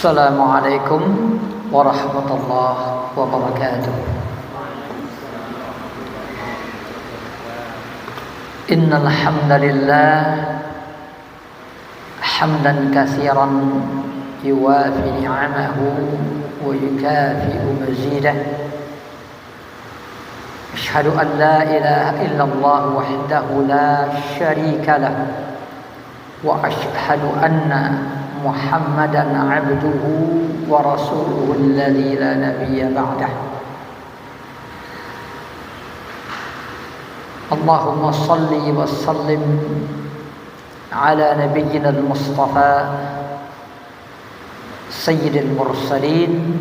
Assalamualaikum warahmatullahi wabarakatuh. Innal hamdalillah hamdan katsiran yuwafi ni'amahu wa yukafi'u mazidah. Asyhadu an la ilaha illallah wahdahu la syarika lah wa asyhadu anna Muhammadan abduhu wa rasuluhu alladzi la nabiyya ba'dah. Allahumma salli wa sallim ala nabiyyina al-mustafa sayyidil mursalin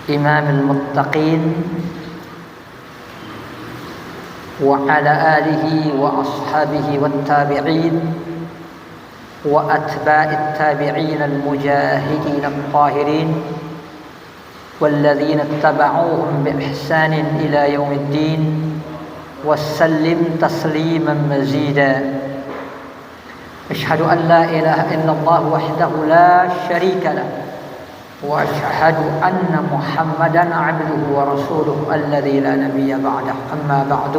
imamil muttaqin wa ala alihi wa ashabihi wat tabi'in وأتباع التابعين المجاهدين الطاهرين والذين اتبعوهم بإحسان إلى يوم الدين وسلم تسليما مزيدا. أشهد أن لا إله إلا الله وحده لا شريك له وأشهد أن محمدا عبده ورسوله الذي لا نبي بعده. أما بعد،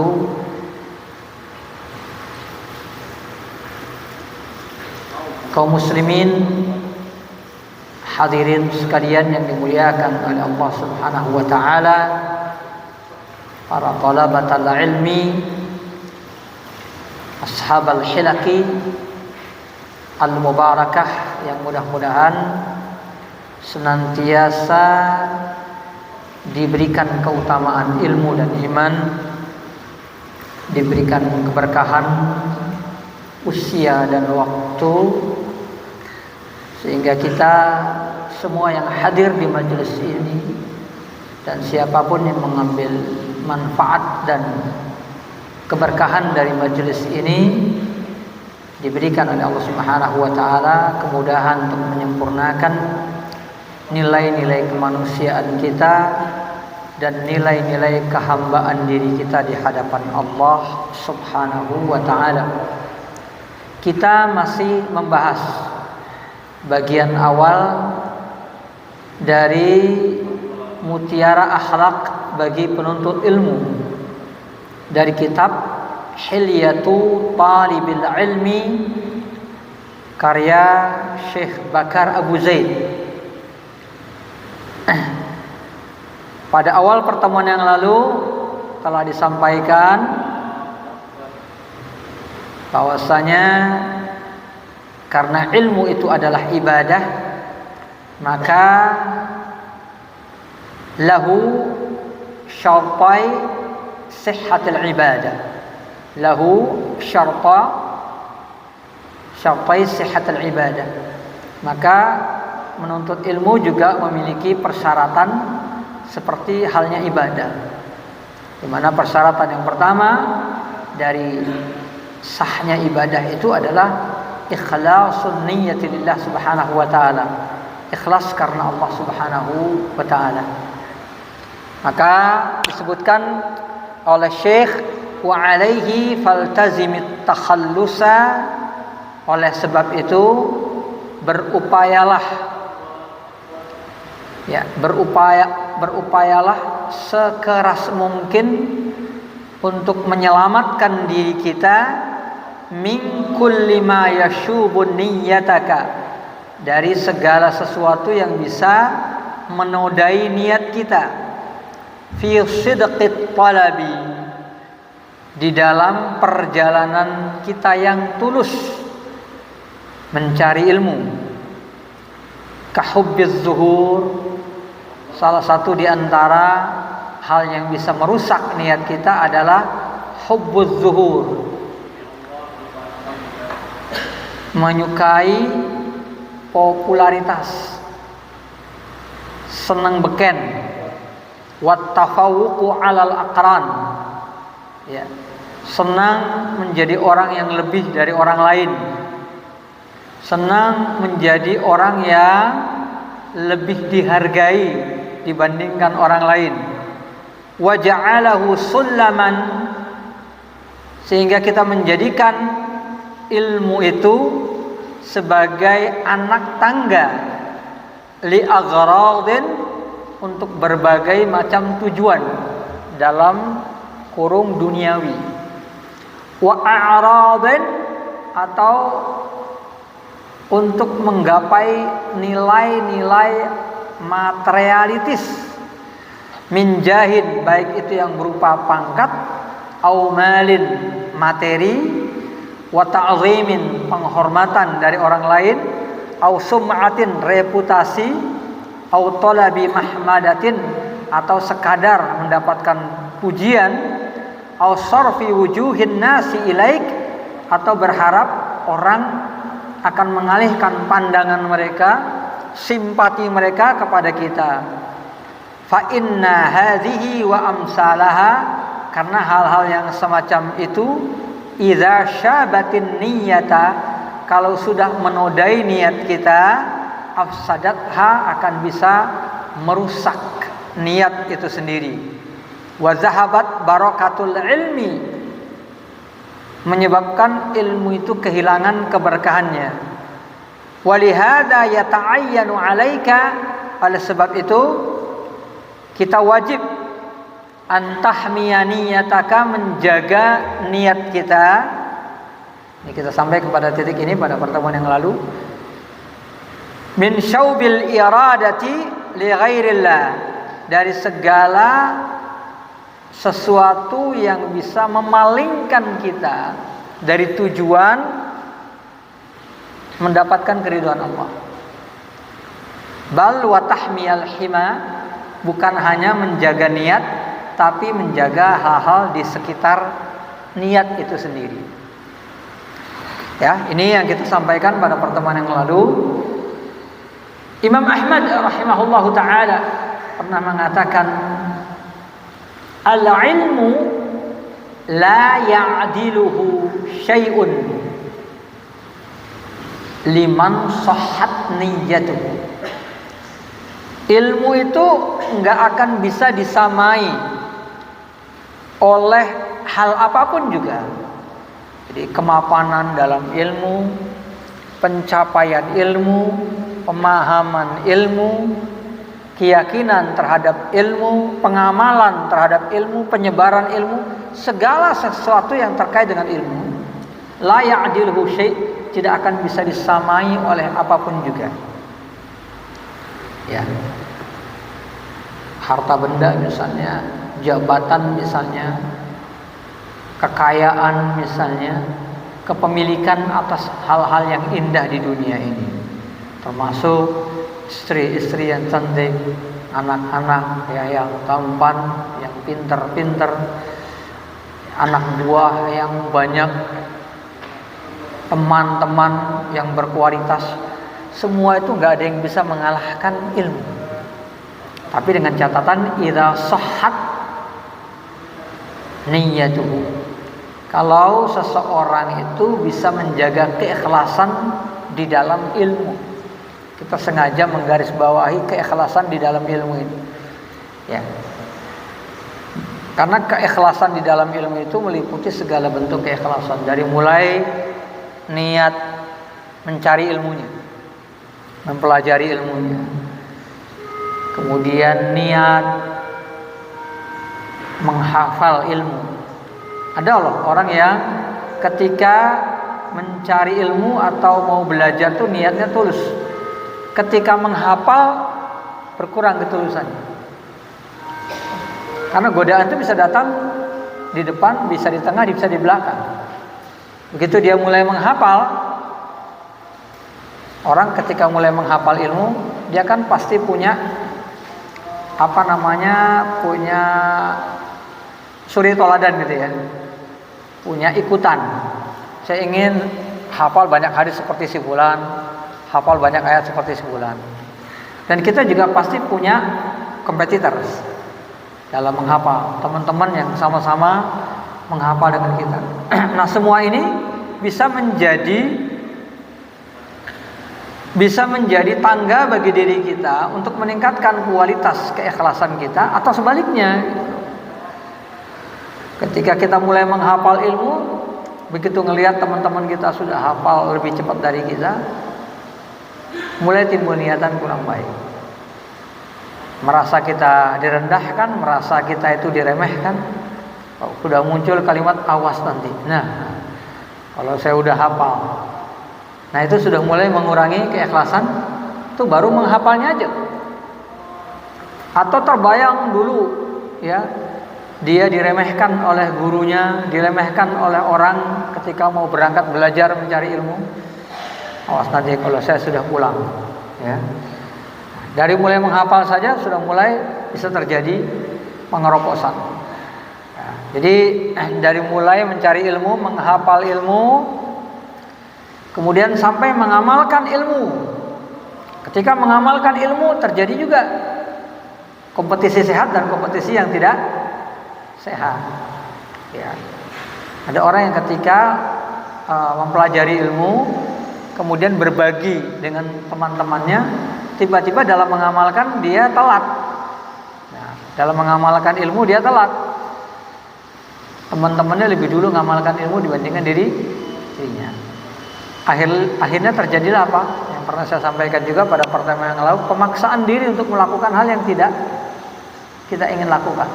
kaum muslimin, hadirin sekalian yang dimuliakan oleh Allah Subhanahu wa taala, para talabatul ilmi, ashabal hilaki al-mubarakah, yang mudah-mudahan senantiasa diberikan keutamaan ilmu dan iman, diberikan keberkahan usia dan waktu, sehingga kita semua yang hadir di majelis ini dan siapapun yang mengambil manfaat dan keberkahan dari majelis ini diberikan oleh Allah Subhanahu wa taala kemudahan untuk menyempurnakan nilai-nilai kemanusiaan kita dan nilai-nilai kehambaan diri kita di hadapan Allah Subhanahu wa taala. Kita masih membahas bagian awal dari mutiara akhlak bagi penuntut ilmu dari kitab Hilyatu Talibil Ilmi karya Syekh Bakar Abu Zaid. Pada awal pertemuan yang lalu telah disampaikan bahwasanya karena ilmu itu adalah ibadah, maka lahu syartai sihhatul ibadah, lahu syartai sihhatul ibadah. Maka menuntut ilmu juga memiliki persyaratan seperti halnya ibadah, di mana persyaratan yang pertama dari sahnya ibadah itu adalah ikhlasun niyyati lillah subhanahu wa ta'ala, ikhlas karena Allah subhanahu wa ta'ala. Maka disebutkan oleh Syekh, wa alaihi faltazimit takhallusa, oleh sebab itu berupayalah sekeras mungkin untuk menyelamatkan diri kita min kulli ma yashubun niyyataka, dari segala sesuatu yang bisa menodai niat kita, fi sidqit talabi, di dalam perjalanan kita yang tulus mencari ilmu. Kahubbiz zuhur, salah satu di antara hal yang bisa merusak niat kita adalah hubbuz zuhur, menyukai popularitas, senang beken, wat tafawuqu 'alal aqran, ya, senang menjadi orang yang lebih dari orang lain, senang menjadi orang yang lebih dihargai dibandingkan orang lain. Wa ja'alahu sullaman, sehingga kita menjadikan ilmu itu sebagai anak tangga li aghradin, untuk berbagai macam tujuan dalam kurung duniawi, wa a'radin, atau untuk menggapai nilai-nilai materialitis, min jahin, baik itu yang berupa pangkat, au malin, materi, wa ta'zimin, penghormatan dari orang lain, au sum'atin, reputasi, au talabi mahmadatin, atau sekadar mendapatkan pujian, au sarfi wujuhin nasi ilaik, atau berharap orang akan mengalihkan pandangan mereka, simpati mereka kepada kita. Fa inna hadhihi wa amsalaha, karena hal-hal yang semacam itu, idza syabatin niyyata, kalau sudah menodai niat kita, afsadatha, akan bisa merusak niat itu sendiri. Wa zahabat barakatul ilmi, menyebabkan ilmu itu kehilangan keberkahannya. Walihada yata'ayyanu 'alaika, oleh sebab itu kita wajib antahmiya niyataka, menjaga niat kita. Ini kita sampai kepada titik ini pada pertemuan yang lalu. Min syaubil iradati li ghairillah, dari segala sesuatu yang bisa memalingkan kita dari tujuan mendapatkan keridhaan Allah. Bal wa tahmiyal hima, bukan hanya menjaga niat, tapi menjaga hal-hal di sekitar niat itu sendiri. Ya, ini yang kita sampaikan pada pertemuan yang lalu. Imam Ahmad rahimahullahu taala pernah mengatakan, al-ilmu la ya'diluhu syai'un liman sahhat niyyatuhu. Ilmu itu enggak akan bisa disamai oleh hal apapun juga. Jadi kemapanan dalam ilmu, pencapaian ilmu, pemahaman ilmu, keyakinan terhadap ilmu, pengamalan terhadap ilmu, penyebaran ilmu, segala sesuatu yang terkait dengan ilmu, la ya'diluhu syai', tidak akan bisa disamai oleh apapun juga. Ya. Harta benda misalnya, jabatan misalnya, kekayaan misalnya, kepemilikan atas hal-hal yang indah di dunia ini, termasuk istri-istri yang cantik, anak-anak ya yang tampan, yang pinter-pinter, anak buah yang banyak, teman-teman yang berkualitas, semua itu nggak ada yang bisa mengalahkan ilmu. Tapi dengan catatan idza sahhat niyyatuhu, kalau seseorang itu bisa menjaga keikhlasan di dalam ilmu. Kita sengaja menggarisbawahi keikhlasan di dalam ilmu ini. Ya. Karena keikhlasan di dalam ilmu itu meliputi segala bentuk keikhlasan, dari mulai niat mencari ilmunya, mempelajari ilmunya, kemudian niat menghafal ilmu. Ada loh orang yang ketika mencari ilmu atau mau belajar tuh niatnya tulus. Ketika menghafal berkurang ketulusannya. Karena godaan itu bisa datang di depan, bisa di tengah, bisa di belakang. Begitu dia mulai menghafal, orang ketika mulai menghafal ilmu, dia kan pasti punya punya suri toladan gitu ya, punya ikutan. Saya ingin hafal banyak hadis seperti si fulan, hafal banyak ayat seperti si fulan. Dan kita juga pasti punya competitors dalam menghafal, teman-teman yang sama-sama menghafal dengan kita. Nah, semua ini bisa menjadi tangga bagi diri kita untuk meningkatkan kualitas keikhlasan kita, atau sebaliknya. Ketika kita mulai menghafal ilmu, begitu ngelihat teman-teman kita sudah hafal lebih cepat dari kita, mulai timbul niatan kurang baik. merasa kita direndahkan, merasa kita itu diremehkan. Sudah muncul kalimat awas nanti. Nah, kalau saya udah hafal, nah itu sudah mulai mengurangi keikhlasan. Itu baru menghafalnya aja. Atau terbayang dulu, ya, dia diremehkan oleh gurunya, diremehkan oleh orang ketika mau berangkat belajar mencari ilmu. Awas nanti kalau saya sudah pulang, ya. Dari mulai menghafal saja sudah mulai bisa terjadi pengeroposan. Jadi dari mulai mencari ilmu, menghafal ilmu, kemudian sampai mengamalkan ilmu. Ketika mengamalkan ilmu terjadi juga kompetisi sehat dan kompetisi yang tidak sehat. Ya. Ada orang yang ketika mempelajari ilmu, kemudian berbagi dengan teman-temannya, tiba-tiba dalam mengamalkan dia telat. Nah, dalam mengamalkan ilmu dia telat. Teman-temannya lebih dulu mengamalkan ilmu dibandingkan dirinya. Akhirnya terjadilah apa? Yang pernah saya sampaikan juga pada pertemuan yang lalu, pemaksaan diri untuk melakukan hal yang tidak kita ingin lakukan.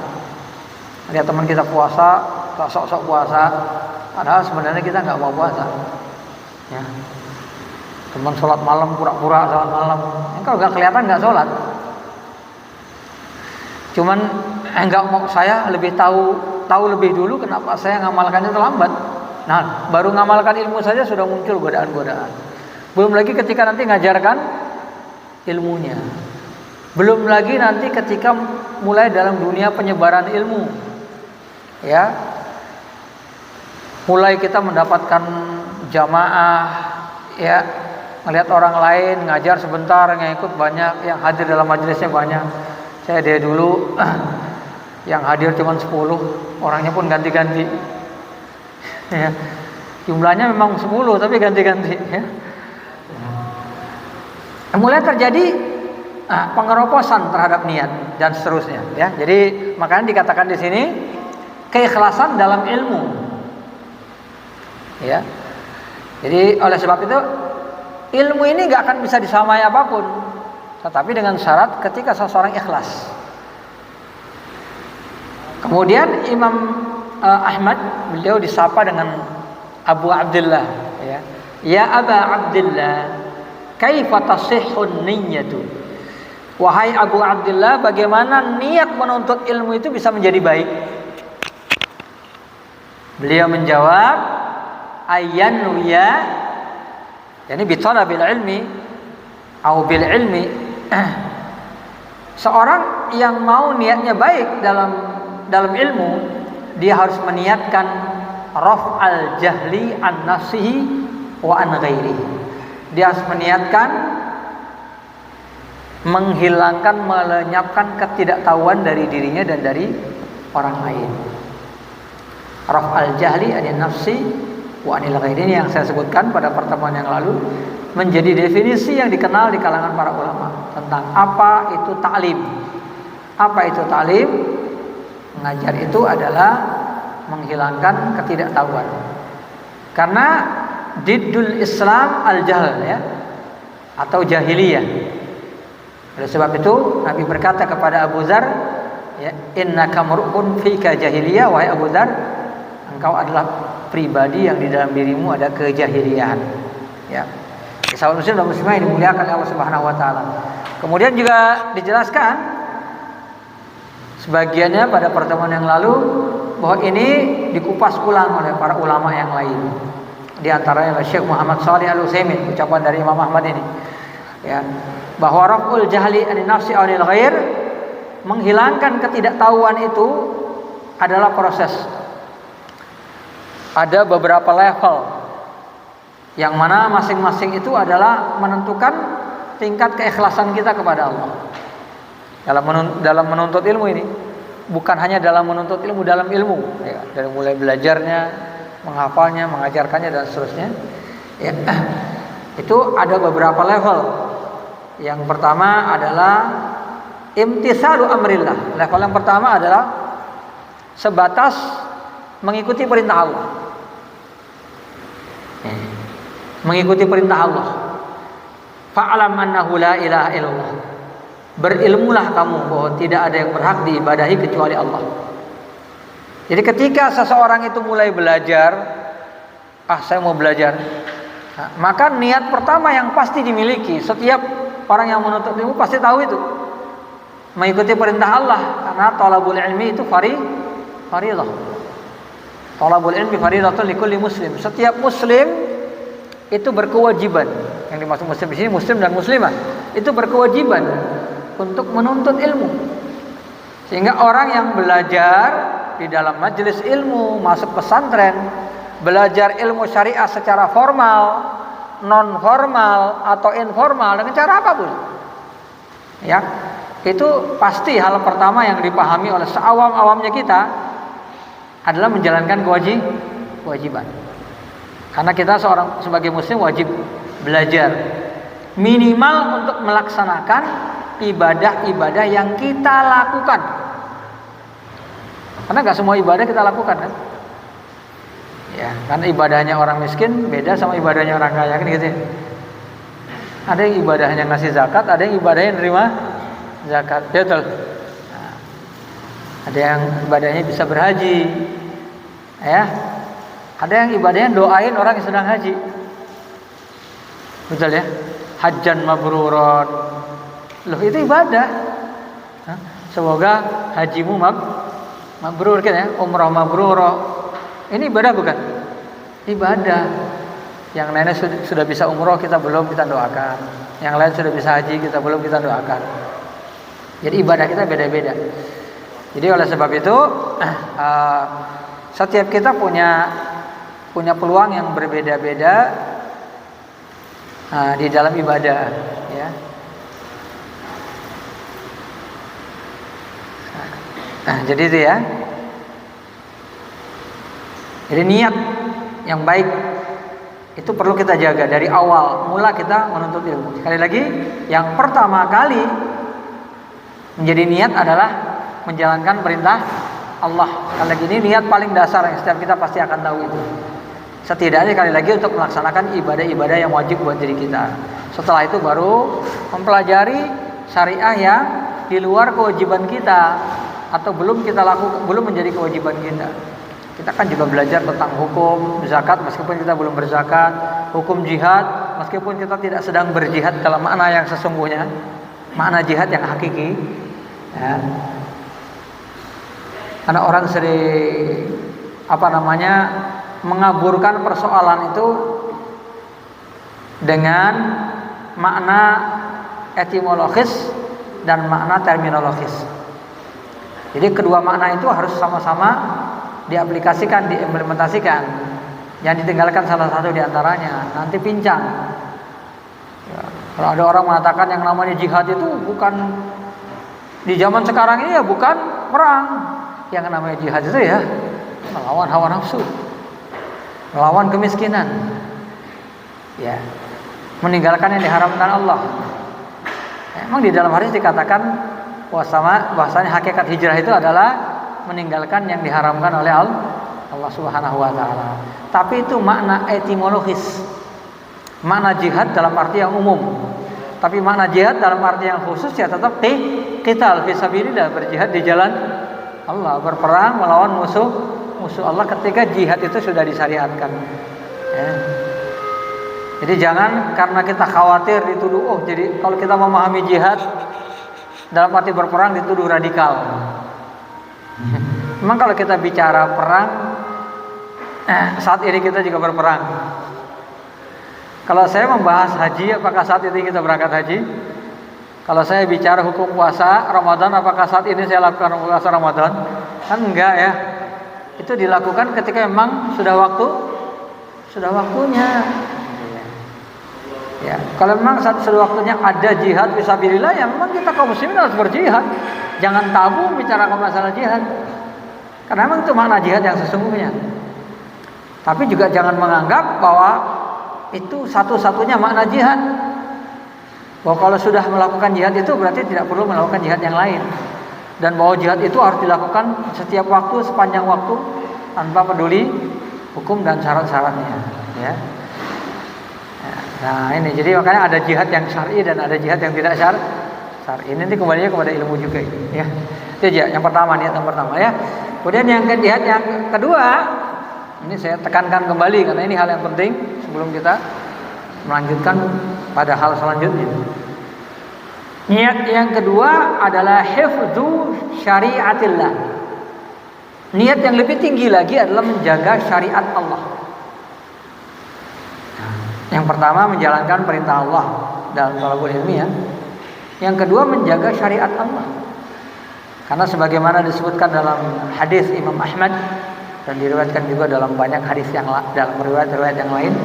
Lihat teman kita puasa, sok-sok puasa, padahal sebenarnya kita nggak mau puasa. Ya. Teman sholat malam, pura-pura sholat malam. Kalau nggak kelihatan nggak sholat. Cuman nggak mau, saya lebih tahu lebih dulu, kenapa saya ngamalkannya terlambat. Nah, baru ngamalkan ilmu saja sudah muncul godaan-godaan. Belum lagi ketika nanti ngajarkan ilmunya. Belum lagi nanti ketika mulai dalam dunia penyebaran ilmu. Ya. Mulai kita mendapatkan jamaah, ya, melihat orang lain ngajar sebentar, yang ikut banyak, yang hadir dalam majelisnya banyak. Saya dari dulu yang hadir cuma 10, orangnya pun ganti-ganti. Ya. Jumlahnya memang 10 tapi ganti-ganti, ya. Mulai terjadi pengeroposan terhadap niat dan seterusnya, ya. Jadi makanya dikatakan di sini keikhlasan dalam ilmu. Ya. Jadi oleh sebab itu ilmu ini nggak akan bisa disamai apapun, tetapi dengan syarat ketika seseorang ikhlas. Kemudian Imam Ahmad, beliau disapa dengan Abu Abdullah, ya. Ya Aba Abdullah, kaifa tasihhun niyyatu? Wahai Abu Abdullah, bagaimana niat menuntut ilmu itu bisa menjadi baik? Beliau menjawab, ayyan wiya, yani bi talabil ilmi atau bil ilmi. Seorang yang mau niatnya baik dalam ilmu, dia harus meniatkan raf'al jahli an nafsihi wa an ghairihi. Dia harus meniatkan menghilangkan, melenyapkan ketidaktahuan dari dirinya dan dari orang lain. Raf'al jahli an nafsi wa anil ghairi, ini yang saya sebutkan pada pertemuan yang lalu, menjadi definisi yang dikenal di kalangan para ulama tentang apa itu ta'lim. Apa itu ta'lim? Mengajar itu adalah menghilangkan ketidaktahuan. Karena diddul Islam al-jahl, ya, atau jahiliyah. Oleh sebab itu Nabi berkata kepada Abu Dzar, ya, innaka mar'un fika jahiliyah, wahai Abu Dzar, engkau adalah pribadi yang di dalam dirimu ada kejahiliahan. Ya. Sahabat muslim dan muslimah yang dimuliakan oleh Allah Subhanahu wa taala. Kemudian juga dijelaskan sebagiannya pada pertemuan yang lalu bahwa ini dikupas ulang oleh para ulama yang lain. Di antaranya Syekh Muhammad Shalih Al-Utsaimin, ucapan dari Imam Ahmad ini. Ya, bahwa raf'ul jahli an nafsi aw lil ghair, menghilangkan ketidaktahuan itu adalah proses. Ada beberapa level yang mana masing-masing itu adalah menentukan tingkat keikhlasan kita kepada Allah. Dalam menuntut ilmu ini, bukan hanya dalam menuntut ilmu, dalam ilmu, ya, dari mulai belajarnya, menghafalnya, mengajarkannya dan seterusnya, ya, itu ada beberapa level. Yang pertama adalah imtisalu amrillah. Level yang pertama adalah sebatas mengikuti perintah Allah, mengikuti perintah Allah. Fa'lam annahu la ilaha illallah. berilmulah kamu bahwa tidak ada yang berhak diibadahi kecuali Allah. Jadi ketika seseorang itu mulai belajar, saya mau belajar, maka niat pertama yang pasti dimiliki setiap orang yang menuntut ilmu pasti tahu itu mengikuti perintah Allah, karena thalabul ilmi itu fardhah. Thalabul ilmi fardhatun likulli muslim. Setiap muslim itu berkewajiban. Yang dimaksud muslim di sini muslim dan muslimah. Itu berkewajiban untuk menuntut ilmu. Sehingga orang yang belajar di dalam majelis ilmu, masuk pesantren, belajar ilmu syariah secara formal, non formal atau informal dengan cara apapun, ya, itu pasti hal pertama yang dipahami oleh seawam-awamnya kita adalah menjalankan kewajiban. Karena kita sebagai muslim wajib belajar minimal untuk melaksanakan ibadah-ibadah yang kita lakukan. Karena gak semua ibadah kita lakukan kan? Ya, karena ibadahnya orang miskin beda sama ibadahnya orang kaya kan gitu. Ada yang ibadahnya ngasih zakat, ada yang ibadahnya nerima zakat, betul. Nah, ada yang ibadahnya bisa berhaji, ya. Ada yang ibadahnya doain orang yang sedang haji, betul ya. Hajjan mabruron, loh itu ibadah. Semoga hajimu mabrur kan ya, umrah mabrurah. Ini ibadah bukan? Ibadah. Yang lainnya sudah bisa umroh, kita belum, kita doakan. Yang lain sudah bisa haji, kita belum, kita doakan. Jadi ibadah kita beda-beda. Jadi oleh sebab itu setiap kita punya peluang yang berbeda-beda di dalam ibadah, ya. Jadi itu ya. Jadi niat yang baik itu perlu kita jaga dari awal mula kita menuntut ilmu. Sekali lagi, yang pertama kali menjadi niat adalah menjalankan perintah Allah. Sekali lagi, ini niat paling dasar yang setiap kita pasti akan tahu itu. Setidaknya sekali lagi untuk melaksanakan ibadah-ibadah yang wajib buat diri kita. Setelah itu baru mempelajari syariah yang di luar kewajiban kita atau belum kita lakukan, belum menjadi kewajiban kita. Kita kan juga belajar tentang hukum zakat meskipun kita belum berzakat, hukum jihad meskipun kita tidak sedang berjihad dalam makna yang sesungguhnya, makna jihad yang hakiki, ya. Karena orang sering mengaburkan persoalan itu dengan makna etimologis dan makna terminologis. Jadi kedua makna itu harus sama-sama diaplikasikan, diimplementasikan. Yang ditinggalkan salah satu diantaranya nanti pincang. Ya, kalau ada orang mengatakan yang namanya jihad itu bukan di zaman sekarang ini, ya bukan perang. Yang namanya jihad itu ya melawan hawa nafsu, melawan kemiskinan, ya, meninggalkan yang diharamkan Allah. Emang di dalam hadis dikatakan bahwasanya hakikat hijrah itu adalah meninggalkan yang diharamkan oleh Allah Subhanahu wa taala. Tapi itu makna etimologis. Makna jihad dalam arti yang umum. Tapi makna jihad dalam arti yang khusus ya tetap qital fi sabilillah, berjihad di jalan Allah, berperang melawan musuh Allah ketika jihad itu sudah disyariatkan. Ya. Jadi jangan karena kita khawatir dituduh, jadi kalau kita memahami jihad dalam arti berperang dituduh radikal. Memang kalau kita bicara perang, saat ini kita juga berperang. Kalau saya membahas haji, apakah saat ini kita berangkat haji? Kalau saya bicara hukum puasa Ramadan, apakah saat ini saya lakukan puasa Ramadan? Kan enggak ya. Itu dilakukan ketika memang sudah waktunya. Ya, kalau memang sudah waktunya ada jihad fisabilillah, ya memang kita kaum muslimin harus berjihad. Jangan tabu bicara masalah jihad. Karena memang itu makna jihad yang sesungguhnya. Tapi juga jangan menganggap bahwa itu satu-satunya makna jihad. Bahwa kalau sudah melakukan jihad itu berarti tidak perlu melakukan jihad yang lain. Dan bahwa jihad itu harus dilakukan setiap waktu, sepanjang waktu, tanpa peduli hukum dan syarat-syaratnya, ya. Nah ini, jadi makanya ada jihad yang syar'i dan ada jihad yang tidak Syar'i. Nanti kembalinya kepada ilmu juga ya. Itu aja yang pertama, niat yang pertama ya. Kemudian yang kedua, ini saya tekankan kembali karena ini hal yang penting sebelum kita melanjutkan pada hal selanjutnya. Niat yang kedua adalah hifdzu syariatillah. Niat yang lebih tinggi lagi adalah menjaga syariat Allah. Yang pertama menjalankan perintah Allah dalam thalabul ilmi ya. Yang kedua menjaga syariat Allah. Karena sebagaimana disebutkan dalam hadis Imam Ahmad dan diriwayatkan juga dalam banyak hadis yang dalam riwayat-riwayat yang lain.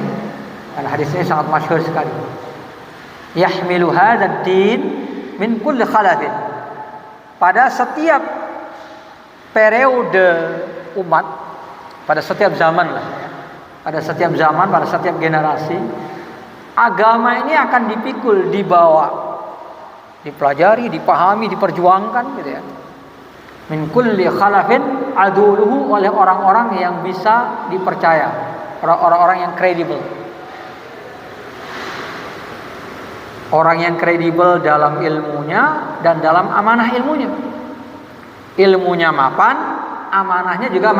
Dan hadis ini sangat masyhur sekali. Yahmilu hadzal din min kulli khalafin. Pada setiap periode umat, pada setiap zaman lah ya. Pada setiap zaman, pada setiap generasi, agama ini akan dipikul, dibawa, dipelajari, dipahami, diperjuangkan gitu ya. Min kulli khalafin aduluhu, oleh orang-orang yang bisa dipercaya, orang-orang yang kredibel. Orang yang kredibel dalam ilmunya dan dalam amanah ilmunya. Ilmunya mapan, amanahnya juga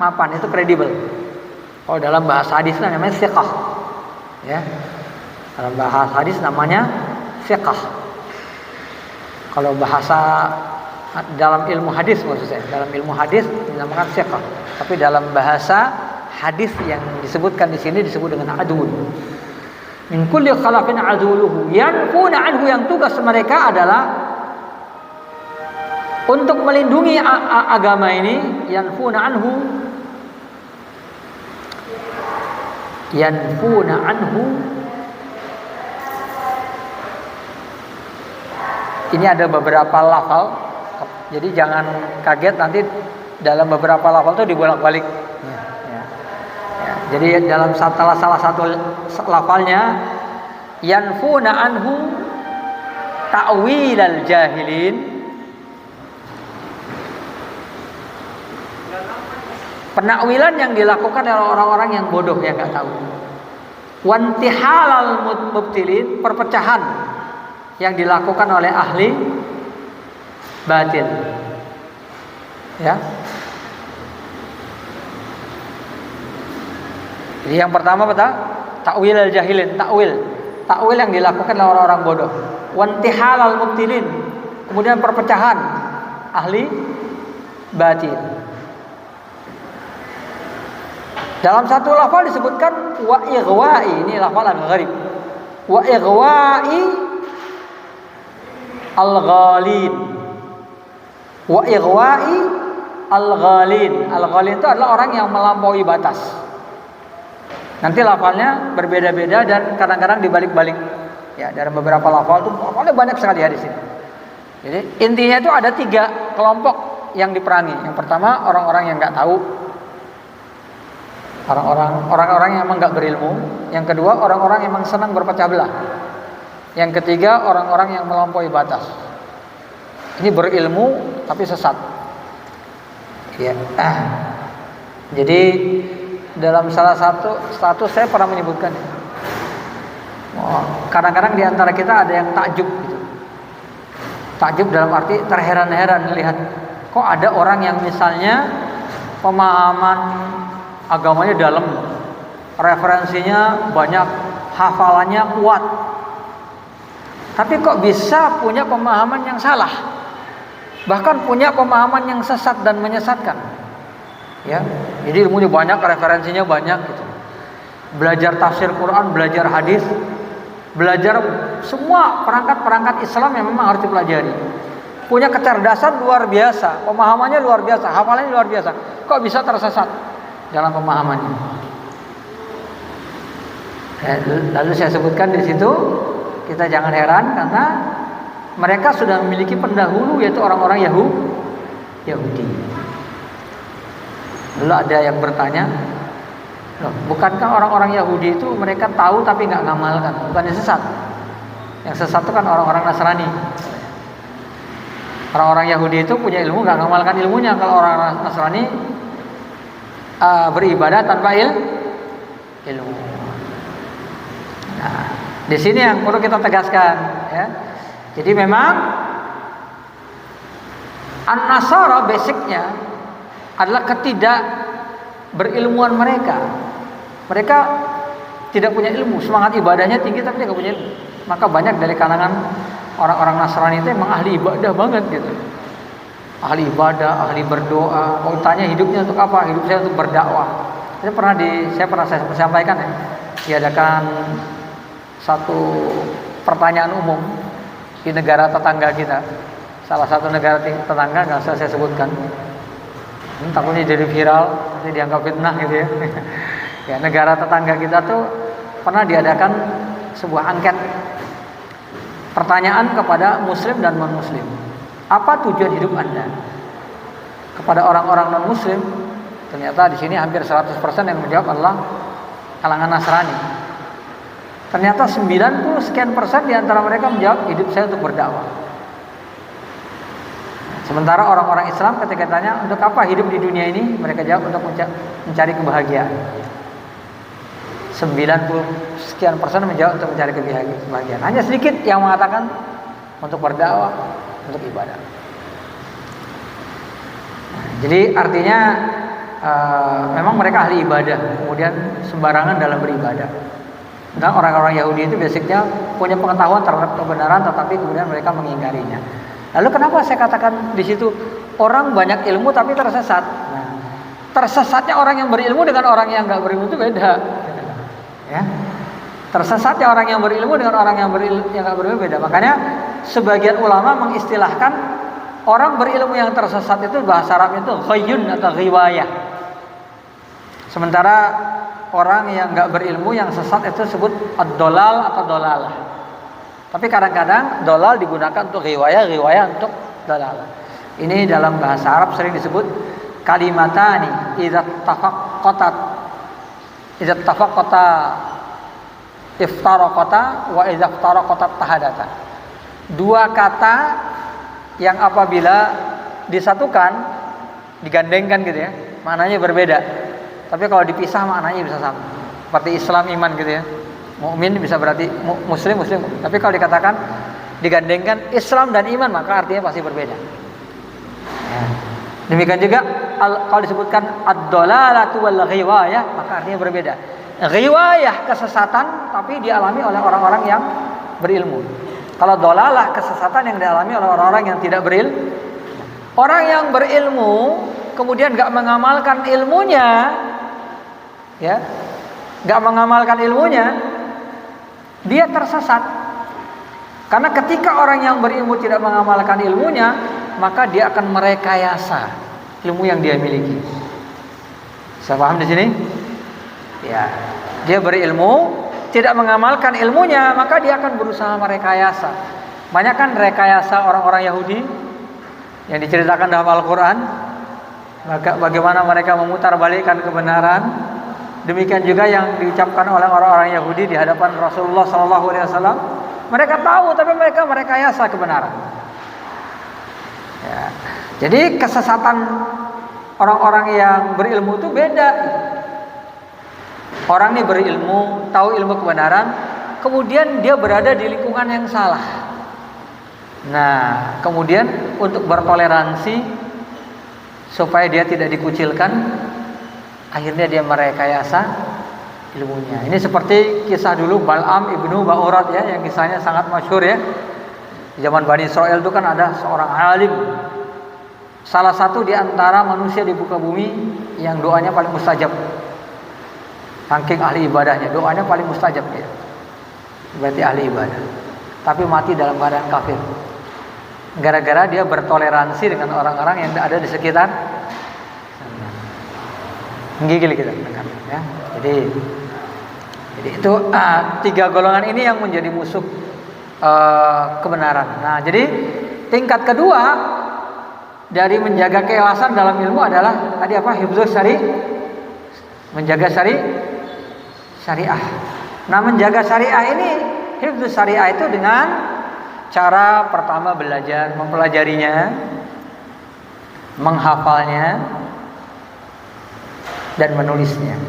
mapan, itu kredibel. Kalau dalam bahasa hadis namanya thiqah. Ya. Dalam bahasa hadis namanya thiqah. Kalau bahasa dalam ilmu hadis maksud saya, dalam ilmu hadis dinamakan thiqah. Tapi dalam bahasa hadis yang disebutkan di sini disebut dengan adul. Min kulli khalafin aduluhu, yanfuna anhu, yang tugas mereka adalah untuk melindungi agama ini, yanfuna anhu. Yanfuna anhu. Ini ada beberapa lafal, jadi jangan kaget nanti dalam beberapa lafal itu dibolak-balik. Ya. Jadi dalam salah satu lafalnya yanfuna anhu ta'wilal jahilin, penakwilan yang dilakukan oleh orang-orang yang bodoh yang nggak tahu. Wantihalal mubtilin, perpecahan yang dilakukan oleh ahli batil. Ya. Jadi yang pertama betul, takwil al-jahilin, takwil yang dilakukan oleh orang-orang bodoh. Wantihalal mubtilin, kemudian perpecahan ahli batil. Dalam satu lafal disebutkan wa ighwa'i, ini lafal agak gharib. Wa ighwa'i al-ghalin. Wa ighwa'i al-ghalin. Al-ghalin itu adalah orang yang melampaui batas. Nanti lafalnya berbeda-beda dan kadang-kadang dibalik-balik. Ya, dalam beberapa lafal itu lafalnya banyak sekali di sini. Jadi intinya itu ada 3 kelompok yang diperangi. Yang pertama orang-orang yang nggak tahu, orang-orang yang memang nggak berilmu. Yang kedua orang-orang yang memang senang berpecah belah. Yang ketiga orang-orang yang melampaui batas. Ini berilmu tapi sesat. Ya. Jadi dalam salah satu status saya pernah menyebutkan, kadang-kadang di antara kita ada yang takjub gitu. Takjub dalam arti terheran-heran melihat kok ada orang yang misalnya pemahaman agamanya dalam, referensinya banyak, hafalannya kuat, tapi kok bisa punya pemahaman yang salah, bahkan punya pemahaman yang sesat dan menyesatkan. Ya, jadi ilmunya banyak, referensinya banyak gitu. Belajar tafsir Quran, belajar hadis, belajar semua perangkat-perangkat Islam yang memang harus dipelajari. Punya kecerdasan luar biasa, pemahamannya luar biasa, hafalannya luar biasa. Kok bisa tersesat dalam pemahamannya? Lalu saya sebutkan di situ, kita jangan heran karena mereka sudah memiliki pendahulu, yaitu orang-orang Yahudi. Lalu ada yang bertanya, loh, bukankah orang-orang Yahudi itu mereka tahu tapi nggak ngamalkan? Bukannya sesat? Yang sesat itu kan orang-orang Nasrani. Orang-orang Yahudi itu punya ilmu nggak ngamalkan ilmunya. Kalau orang Nasrani beribadah tanpa ilmu. Nah, di sini yang perlu kita tegaskan, ya. Jadi memang An-Nasara basicnya adalah ketidak berilmuan mereka. Mereka tidak punya ilmu, semangat ibadahnya tinggi tapi tidak punya ilmu. Maka banyak dari kalangan orang-orang Nasrani itu memang ahli ibadah banget gitu. Ahli ibadah, ahli berdoa. Kalau tanya hidupnya untuk apa? Hidup saya untuk berdakwah. Saya pernah sampaikan ya, diadakan satu pertanyaan umum di negara tetangga kita. Salah satu negara tetangga, nggak usah saya sebutkan. Ini takutnya jadi viral, nanti dianggap fitnah gitu ya. Ya, negara tetangga kita tuh pernah diadakan sebuah angket pertanyaan kepada muslim dan non-muslim. Apa tujuan hidup Anda? Kepada orang-orang non-muslim, ternyata di sini hampir 100% yang menjawab adalah kalangan Nasrani. Ternyata 90 sekian persen di antara mereka menjawab hidup saya untuk berdakwah. Sementara orang-orang Islam ketika tanya untuk apa hidup di dunia ini, mereka jawab untuk mencari kebahagiaan. 90 sekian persen menjawab untuk mencari kebahagiaan. Hanya sedikit yang mengatakan untuk berdakwah, untuk ibadah. Jadi artinya memang mereka ahli ibadah, kemudian sembarangan dalam beribadah. Dan orang-orang Yahudi itu basicnya punya pengetahuan terhadap kebenaran, tetapi kemudian mereka mengingkarinya. Lalu kenapa saya katakan di situ orang banyak ilmu tapi tersesat? Nah, tersesatnya orang yang berilmu dengan orang yang nggak berilmu itu beda. Ya, tersesatnya orang yang berilmu dengan orang yang nggak berilmu beda. Makanya sebagian ulama mengistilahkan orang berilmu yang tersesat itu bahasa Arabnya itu ghayyun atau ghiwayah. Sementara orang yang nggak berilmu yang sesat itu disebut ad-dolal atau dolalah. Tapi kadang-kadang dolal digunakan untuk riwayah untuk dolalah. Ini dalam bahasa Arab sering disebut kalimatani idza tafaqata iftaraqata wa idza iftaraqata tahadata. Dua kata yang apabila disatukan, digandengkan gitu ya, maknanya berbeda. Tapi kalau dipisah maknanya bisa sama. Seperti Islam iman gitu ya. Mukmin bisa berarti muslim. Tapi kalau dikatakan digandengkan Islam dan iman maka artinya pasti berbeda. Ya. Demikian juga kalau disebutkan ad-dalalatu wal ghiwayah maka artinya berbeda. Ghiwayah kesesatan tapi dialami oleh orang-orang yang berilmu. Kalau dolalah kesesatan yang dialami oleh orang-orang yang tidak berilmu. Orang yang berilmu kemudian enggak mengamalkan ilmunya, ya, enggak mengamalkan ilmunya, dia tersesat. Karena ketika orang yang berilmu tidak mengamalkan ilmunya, maka dia akan merekayasa ilmu yang dia miliki. Saya paham di sini? Ya, dia berilmu, tidak mengamalkan ilmunya, maka dia akan berusaha merekayasa. Banyak kan rekayasa orang-orang Yahudi yang diceritakan dalam Al-Quran, bagaimana mereka memutarbalikkan kebenaran. Demikian juga yang diucapkan oleh orang-orang Yahudi di hadapan Rasulullah SAW. Mereka tahu, tapi mereka merekayasa kebenaran. Ya. Jadi kesesatan orang-orang yang berilmu itu beda. Orang ini berilmu, tahu ilmu kebenaran, kemudian dia berada di lingkungan yang salah. Nah, kemudian untuk bertoleransi supaya dia tidak dikucilkan, akhirnya dia merekayasa ilmunya. Ini seperti kisah dulu Bal'am ibnu Ba'urat ya, yang kisahnya sangat masyhur ya. Di zaman Bani Israel itu kan ada seorang alim, salah satu di antara manusia di muka bumi yang doanya paling mustajab. Saking ahli ibadahnya, doanya paling mustajab ya. Berarti ahli ibadah. Tapi mati dalam keadaan kafir. Gara-gara dia bertoleransi dengan orang-orang yang ada di sekitar. Menggigil kita ya. Jadi itu tiga golongan ini yang menjadi musuh kebenaran. Nah, jadi tingkat kedua dari menjaga keikhlasan dalam ilmu adalah tadi apa? Hifdzus syari, menjaga syariah. Nah, menjaga syariah ini, hifdzus syariah itu dengan cara pertama belajar, mempelajarinya, menghafalnya, dan menulisnya.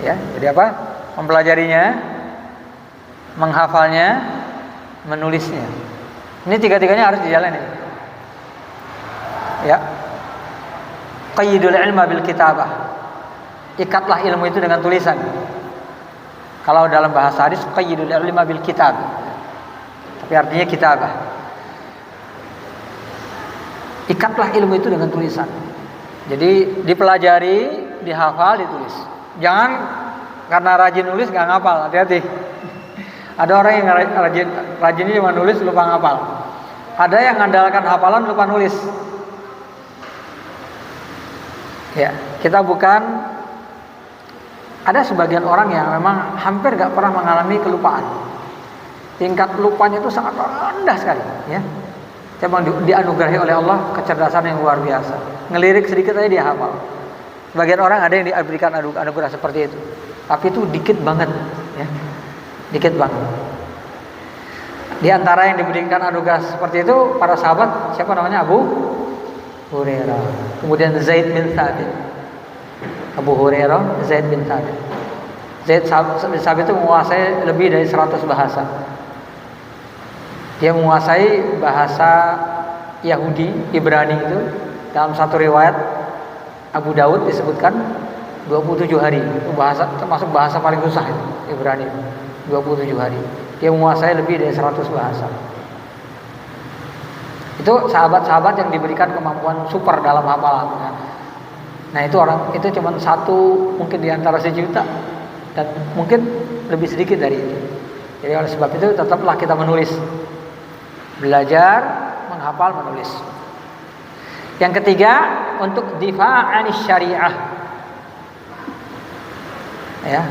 Ya, jadi apa? Mempelajarinya, menghafalnya, menulisnya. Ini tiga-tiganya harus dijalani. Ya. Qayyidul ilma bil kitabah. Ikatlah ilmu itu dengan tulisan. Kalau dalam bahasa hadis qayyidul ilma bil kitab. Tapi artinya kitabah. Ikatlah ilmu itu dengan tulisan. Jadi dipelajari, dihafal, ditulis. Jangan karena rajin nulis nggak ngapal, hati-hati. Ada orang yang rajin cuma nulis lupa ngapal. Ada yang mengandalkan hafalan lupa nulis. Ya, kita bukan. Ada sebagian orang yang memang hampir nggak pernah mengalami kelupaan. Tingkat lupanya itu sangat rendah sekali. Ya, memang dianugerahi oleh Allah kecerdasan yang luar biasa. Ngelirik sedikit aja dia hafal. Sebagian orang ada yang diberikan anugerah seperti itu, tapi itu dikit banget. Ya. Dikit banget. Di antara yang diberikan anugerah seperti itu para sahabat, siapa namanya? Abu Hurairah. Kemudian Zaid bin Thabit. Abu Hurairah, Zaid bin Thabit. Zaid bin Thabit itu menguasai lebih dari 100 bahasa. Dia menguasai bahasa Yahudi, Ibrani itu. Dalam satu riwayat Abu Daud disebutkan 27 hari. Itu bahasa termasuk bahasa paling susah itu, Ibrani. 27 hari. Dia menguasai lebih dari 100 bahasa. Itu sahabat-sahabat yang diberikan kemampuan super dalam hafalan. Nah, itu orang itu cuma satu mungkin di antara sejuta dan mungkin lebih sedikit dari itu. Jadi oleh sebab itu tetaplah kita menulis. Belajar, menghafal, menulis. Yang ketiga, untuk difa'anis syariah. Ya.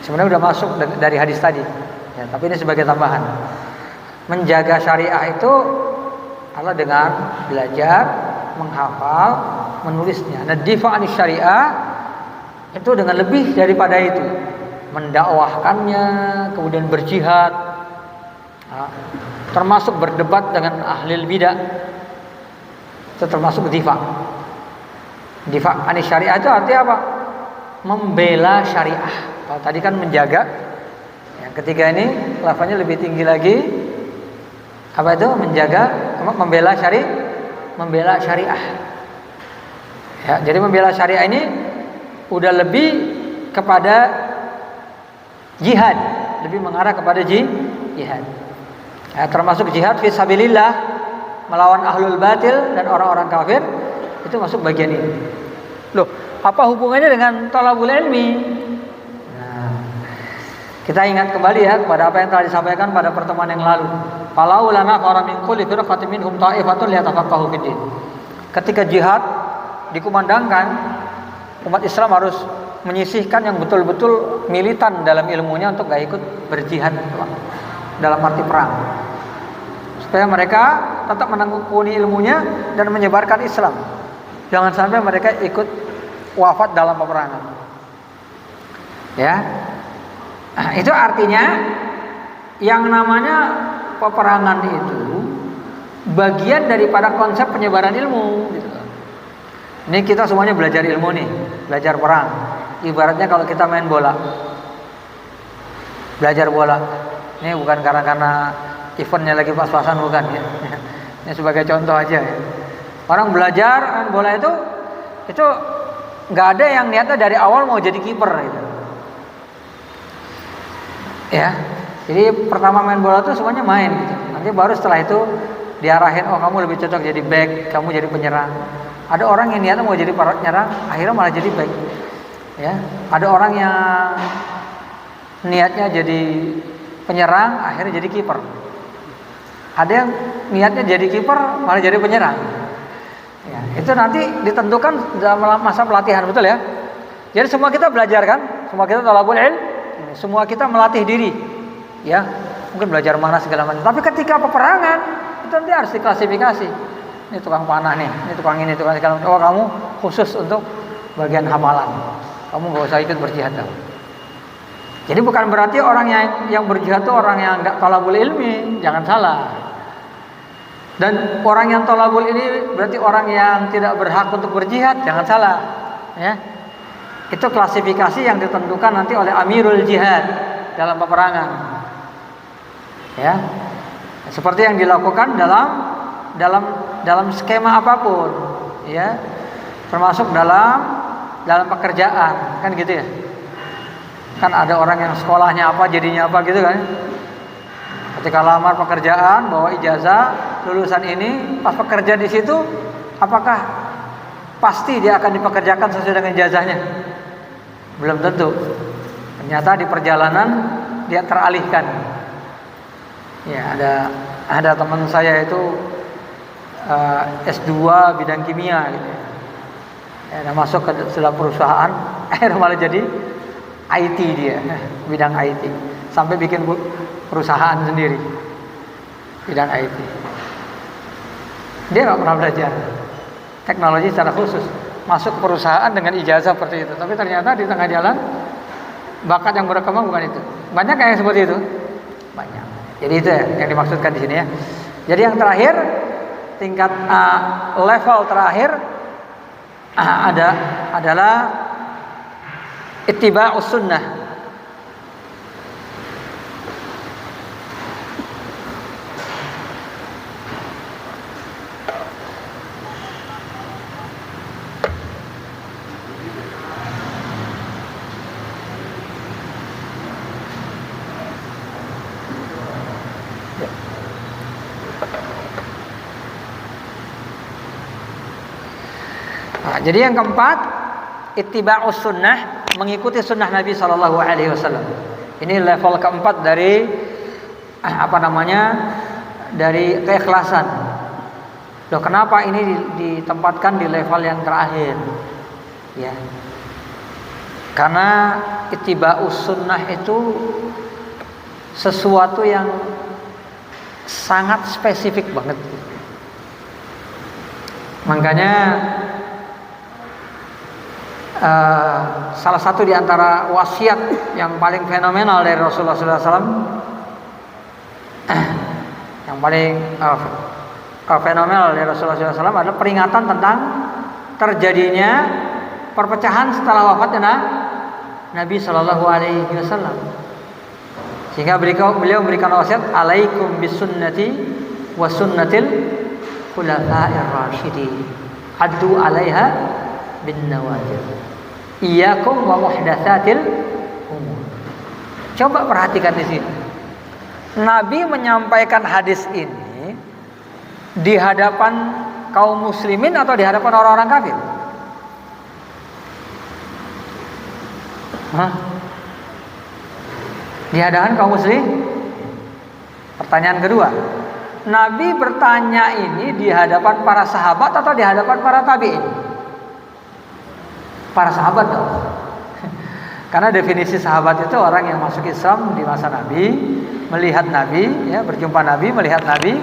Sebenarnya sudah masuk dari hadis tadi. Ya, tapi ini sebagai tambahan. Menjaga syariah itu adalah dengan belajar, menghafal, menulisnya. Nah, difa'anis syariah itu dengan lebih daripada itu. Mendakwahkannya, kemudian berjihad. Nah, termasuk berdebat dengan ahli bidah. Itu termasuk difa. Difa anis syariah itu artinya apa? Membela syariah. Kalau tadi kan menjaga. Yang ketiga ini lafaznya lebih tinggi lagi. Apa itu? Menjaga, membela syariah. Ya, jadi membela syariah ini udah lebih kepada jihad, lebih mengarah kepada jihad. Ya, termasuk jihad fi sabilillah, melawan ahlul batil dan orang-orang kafir, itu masuk bagian ini. Loh, apa hubungannya dengan thalabul ilmi? Nah, kita ingat kembali ya kepada apa yang telah disampaikan pada pertemuan yang lalu. Falau lana qara min kulli firqatin minhum ta'ifatun liyatafaqahu fid din. Ketika jihad dikumandangkan, umat Islam harus menyisihkan yang betul-betul militan dalam ilmunya untuk gak ikut berjihad dalam arti perang, supaya mereka tetap menekuni ilmunya dan menyebarkan Islam. Jangan sampai mereka ikut wafat dalam peperangan. Ya, itu artinya yang namanya peperangan itu bagian daripada konsep penyebaran ilmu. Ini kita semuanya belajar ilmu nih, belajar perang. Ibaratnya kalau kita main bola, belajar bola. Ini bukan karena eventnya lagi pas-pasan, bukan ya. Ini sebagai contoh aja ya. Orang belajar main bola itu nggak ada yang niatnya dari awal mau jadi kiper gitu. Ya, jadi pertama main bola itu semuanya main gitu. Nanti baru setelah itu diarahin, oh kamu lebih cocok jadi back, kamu jadi penyerang. Ada orang yang niatnya mau jadi penyerang, akhirnya malah jadi back. Ya, ada orang yang niatnya jadi penyerang, akhirnya jadi kiper. Ada yang niatnya jadi kiper, malah jadi penyerang. Ya, itu nanti ditentukan dalam masa pelatihan, betul ya? Jadi semua kita belajar kan, semua kita thalabul ilm, semua kita melatih diri, ya. Mungkin belajar mana segala macam. Tapi ketika peperangan, itu nanti harus diklasifikasi. Ini tukang panah nih, ini tukang ini, tukang segala macam. Oh, kamu khusus untuk bagian hafalan. Kamu nggak usah ikut berjihad dulu. Jadi bukan berarti orang yang berjihad itu orang yang nggak thalabul ilmi, jangan salah. Dan orang yang thalabul ini berarti orang yang tidak berhak untuk berjihad, jangan salah. Ya, itu klasifikasi yang ditentukan nanti oleh Amirul Jihad dalam peperangan. Ya, Seperti yang dilakukan dalam skema apapun, ya, termasuk dalam pekerjaan, kan gitu ya. Kan ada orang yang sekolahnya apa jadinya apa gitu kan. Ketika lamar pekerjaan bawa ijazah lulusan ini, pas pekerja di situ apakah pasti dia akan dipekerjakan sesuai dengan ijazahnya? Belum tentu. Ternyata di perjalanan dia teralihkan. Ya, ada teman saya itu S2 bidang kimia gitu. Ya, masuk ke dalam perusahaan, akhirnya malah jadi IT dia, bidang IT. Sampai bikin perusahaan sendiri bidang IT. Dia nggak pernah belajar teknologi secara khusus, masuk ke perusahaan dengan ijazah seperti itu. Tapi ternyata di tengah jalan bakat yang berkembang bukan itu. Banyak yang seperti itu, banyak. Jadi itu ya yang dimaksudkan di sini ya. Jadi yang terakhir, tingkat level terakhir adalah ittiba'us sunnah. Jadi yang keempat, ittiba'us sunnah, mengikuti sunnah Nabi Shallallahu Alaihi Wasallam. Ini level keempat dari dari keikhlasan. Loh, kenapa ini ditempatkan di level yang terakhir? Ya, karena ittiba'us sunnah itu sesuatu yang sangat spesifik banget. Makanya salah satu di antara wasiat yang paling fenomenal dari Rasulullah SAW, yang paling fenomenal dari Rasulullah SAW adalah peringatan tentang terjadinya perpecahan setelah wafatnya Nabi Shallallahu Alaihi Wasallam. Sehingga beliau memberikan wasiat, alaikum bisunnati wa sunnatil khulafa'ir rasyidin, addu 'alaiha bin nawajib. Iyyakum wa muhdatsatil umur. Coba perhatikan di sini. Nabi menyampaikan hadis ini di hadapan kaum muslimin atau di hadapan orang-orang kafir? Di hadapan kaum muslim. Pertanyaan kedua, Nabi bertanya ini di hadapan para sahabat atau di hadapan para tabi'in? Para sahabat dong. Karena definisi sahabat itu orang yang masuk Islam di masa Nabi, melihat Nabi, ya, berjumpa Nabi, melihat Nabi,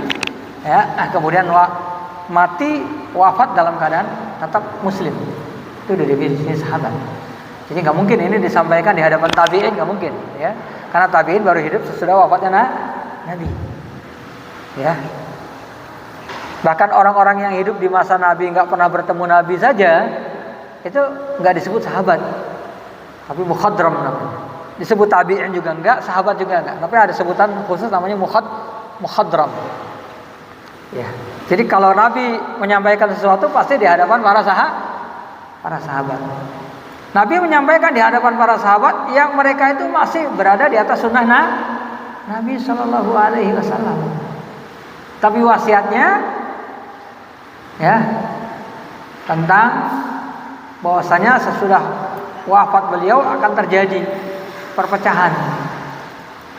ya, kemudian mati wafat dalam keadaan tetap muslim. Itu udah definisi sahabat. Jadi nggak mungkin ini disampaikan di hadapan tabi'in, nggak mungkin, ya. Karena tabi'in baru hidup sesudah wafatnya Nabi. Ya. Bahkan orang-orang yang hidup di masa Nabi nggak pernah bertemu Nabi saja, itu nggak disebut sahabat, tapi mukhadram namanya. Disebut tabi'in juga enggak, sahabat juga enggak, tapi ada sebutan khusus namanya mukhadram. Ya. Jadi kalau Nabi menyampaikan sesuatu pasti di hadapan para sahabat. Nabi menyampaikan di hadapan para sahabat yang mereka itu masih berada di atas sunnah Nabi Shallallahu Alaihi Wasallam. Tapi wasiatnya, ya, tentang bahwasanya sesudah wafat beliau akan terjadi perpecahan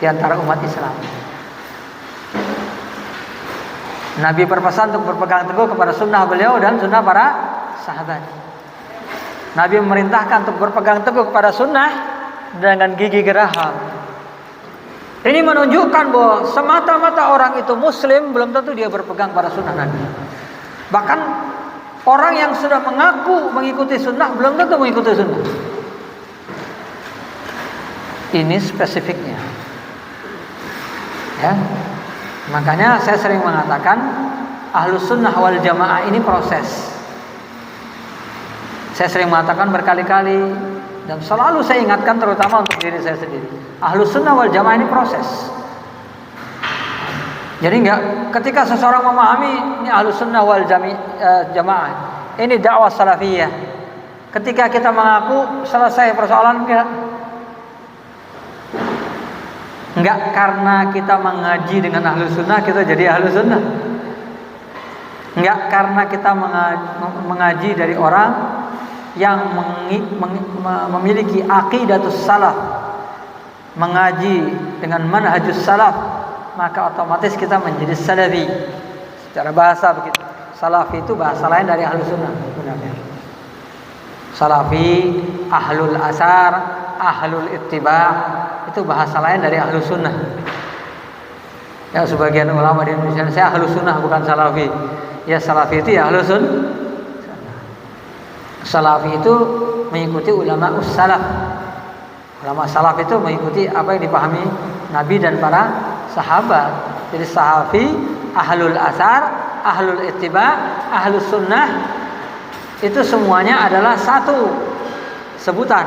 di antara umat Islam. Nabi berpesan untuk berpegang teguh kepada sunnah beliau dan sunnah para sahabat. Nabi memerintahkan untuk berpegang teguh kepada sunnah dengan gigi geraham. Ini menunjukkan bahwa semata-mata orang itu muslim belum tentu dia berpegang pada sunnah Nabi. Bahkan orang yang sudah mengaku mengikuti sunnah belum tentu mengikuti sunnah. Ini spesifiknya, ya. Makanya saya sering mengatakan ahlus sunnah wal jamaah ini proses. Saya sering mengatakan berkali-kali dan selalu saya ingatkan, terutama untuk diri saya sendiri. Ahlus sunnah wal jamaah ini proses. Jadi ketika seseorang memahami ini Ahlus Sunnah wal Jamaah, ini dakwah salafiyah. Ketika kita mengaku selesai persoalan, enggak karena kita mengaji dengan Ahlus Sunnah kita jadi Ahlus Sunnah. Enggak karena kita mengaji dari orang yang memiliki aqidatus salaf, mengaji dengan manhajus salaf, maka otomatis kita menjadi salafi. Secara bahasa begitu. Salafi itu bahasa lain dari Ahlus Sunnah sebenarnya. Salafi, ahlul asar, ahlul ittiba' itu bahasa lain dari Ahlus Sunnah. Ya, sebagian ulama di Indonesia, saya Ahlus Sunnah bukan salafi. Ya, salafi itu ya Ahlus Sunnah. Salafi itu mengikuti ulama salaf. Ulama salaf itu mengikuti apa yang dipahami Nabi dan para sahabat. Jadi salafi, ahlul asar, ahlul ittiba', ahlus sunnah itu semuanya adalah satu sebutan.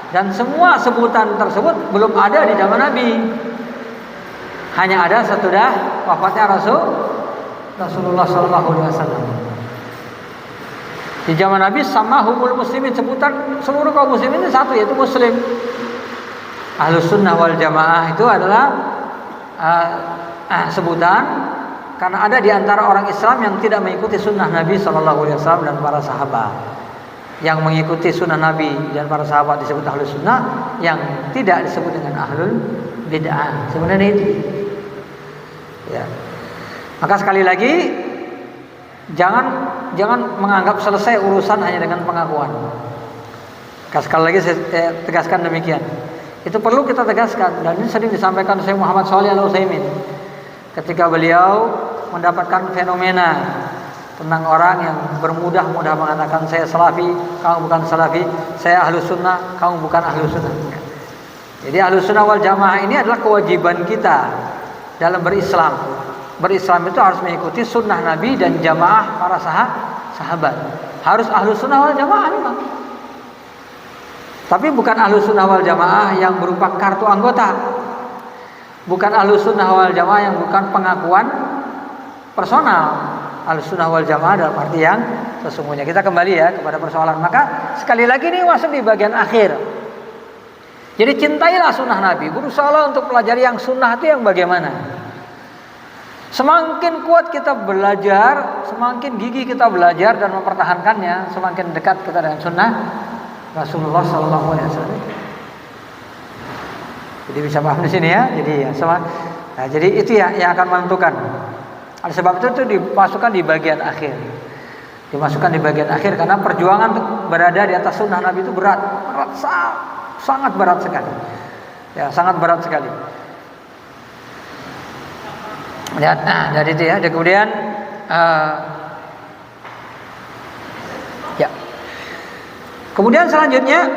Dan semua sebutan tersebut belum ada di zaman Nabi. Hanya ada sesudah wafatnya Rasulullah SAW. Di zaman Nabi sama humul muslimin, sebutan seluruh kaum muslimin itu satu, yaitu muslim. Ahlus Sunnah wal Jamaah itu adalah sebutan karena ada di antara orang Islam yang tidak mengikuti sunnah Nabi SAW dan para sahabat. Yang mengikuti sunnah Nabi dan para sahabat disebut Ahlus Sunnah, yang tidak disebut dengan Ahlul Bid'ah. Sebenarnya itu. Ya. Maka sekali lagi, jangan menganggap selesai urusan hanya dengan pengakuan. Sekali lagi saya tegaskan demikian. Itu perlu kita tegaskan, dan ini sering disampaikan Syekh Muhammad Shalih Al-Utsaimin ketika beliau mendapatkan fenomena tentang orang yang bermudah-mudah mengatakan saya salafi, kamu bukan salafi, saya Ahlus Sunnah, kamu bukan Ahlus Sunnah. Jadi Ahlus Sunnah wal Jamaah ini adalah kewajiban kita dalam berislam. Berislam itu harus mengikuti sunnah Nabi dan jamaah para sahabat. Harus Ahlus Sunnah wal Jamaah memang. Tapi bukan Ahlus Sunnah wal Jamaah yang berupa kartu anggota. Bukan Ahlus Sunnah wal Jamaah yang bukan pengakuan personal. Ahlus Sunnah wal Jamaah dalam arti yang sesungguhnya. Kita kembali ya kepada persoalan. Maka sekali lagi ini masuk di bagian akhir. Jadi cintailah sunnah Nabi. Berusaha untuk pelajari yang sunnah itu yang bagaimana. Semakin kuat kita belajar, semakin gigih kita belajar dan mempertahankannya, semakin dekat kita dengan sunnah Rasulullah SAW. Jadi bisa paham di sini ya. Jadi ya jadi itu yang akan menentukan. Oleh sebab itu dimasukkan di bagian akhir. Dimasukkan di bagian akhir karena perjuangan untuk berada di atas sunnah Nabi itu berat sangat berat sekali. Ya, sangat berat sekali. Lihat, dari itu ya. Dan kemudian ya. Kemudian selanjutnya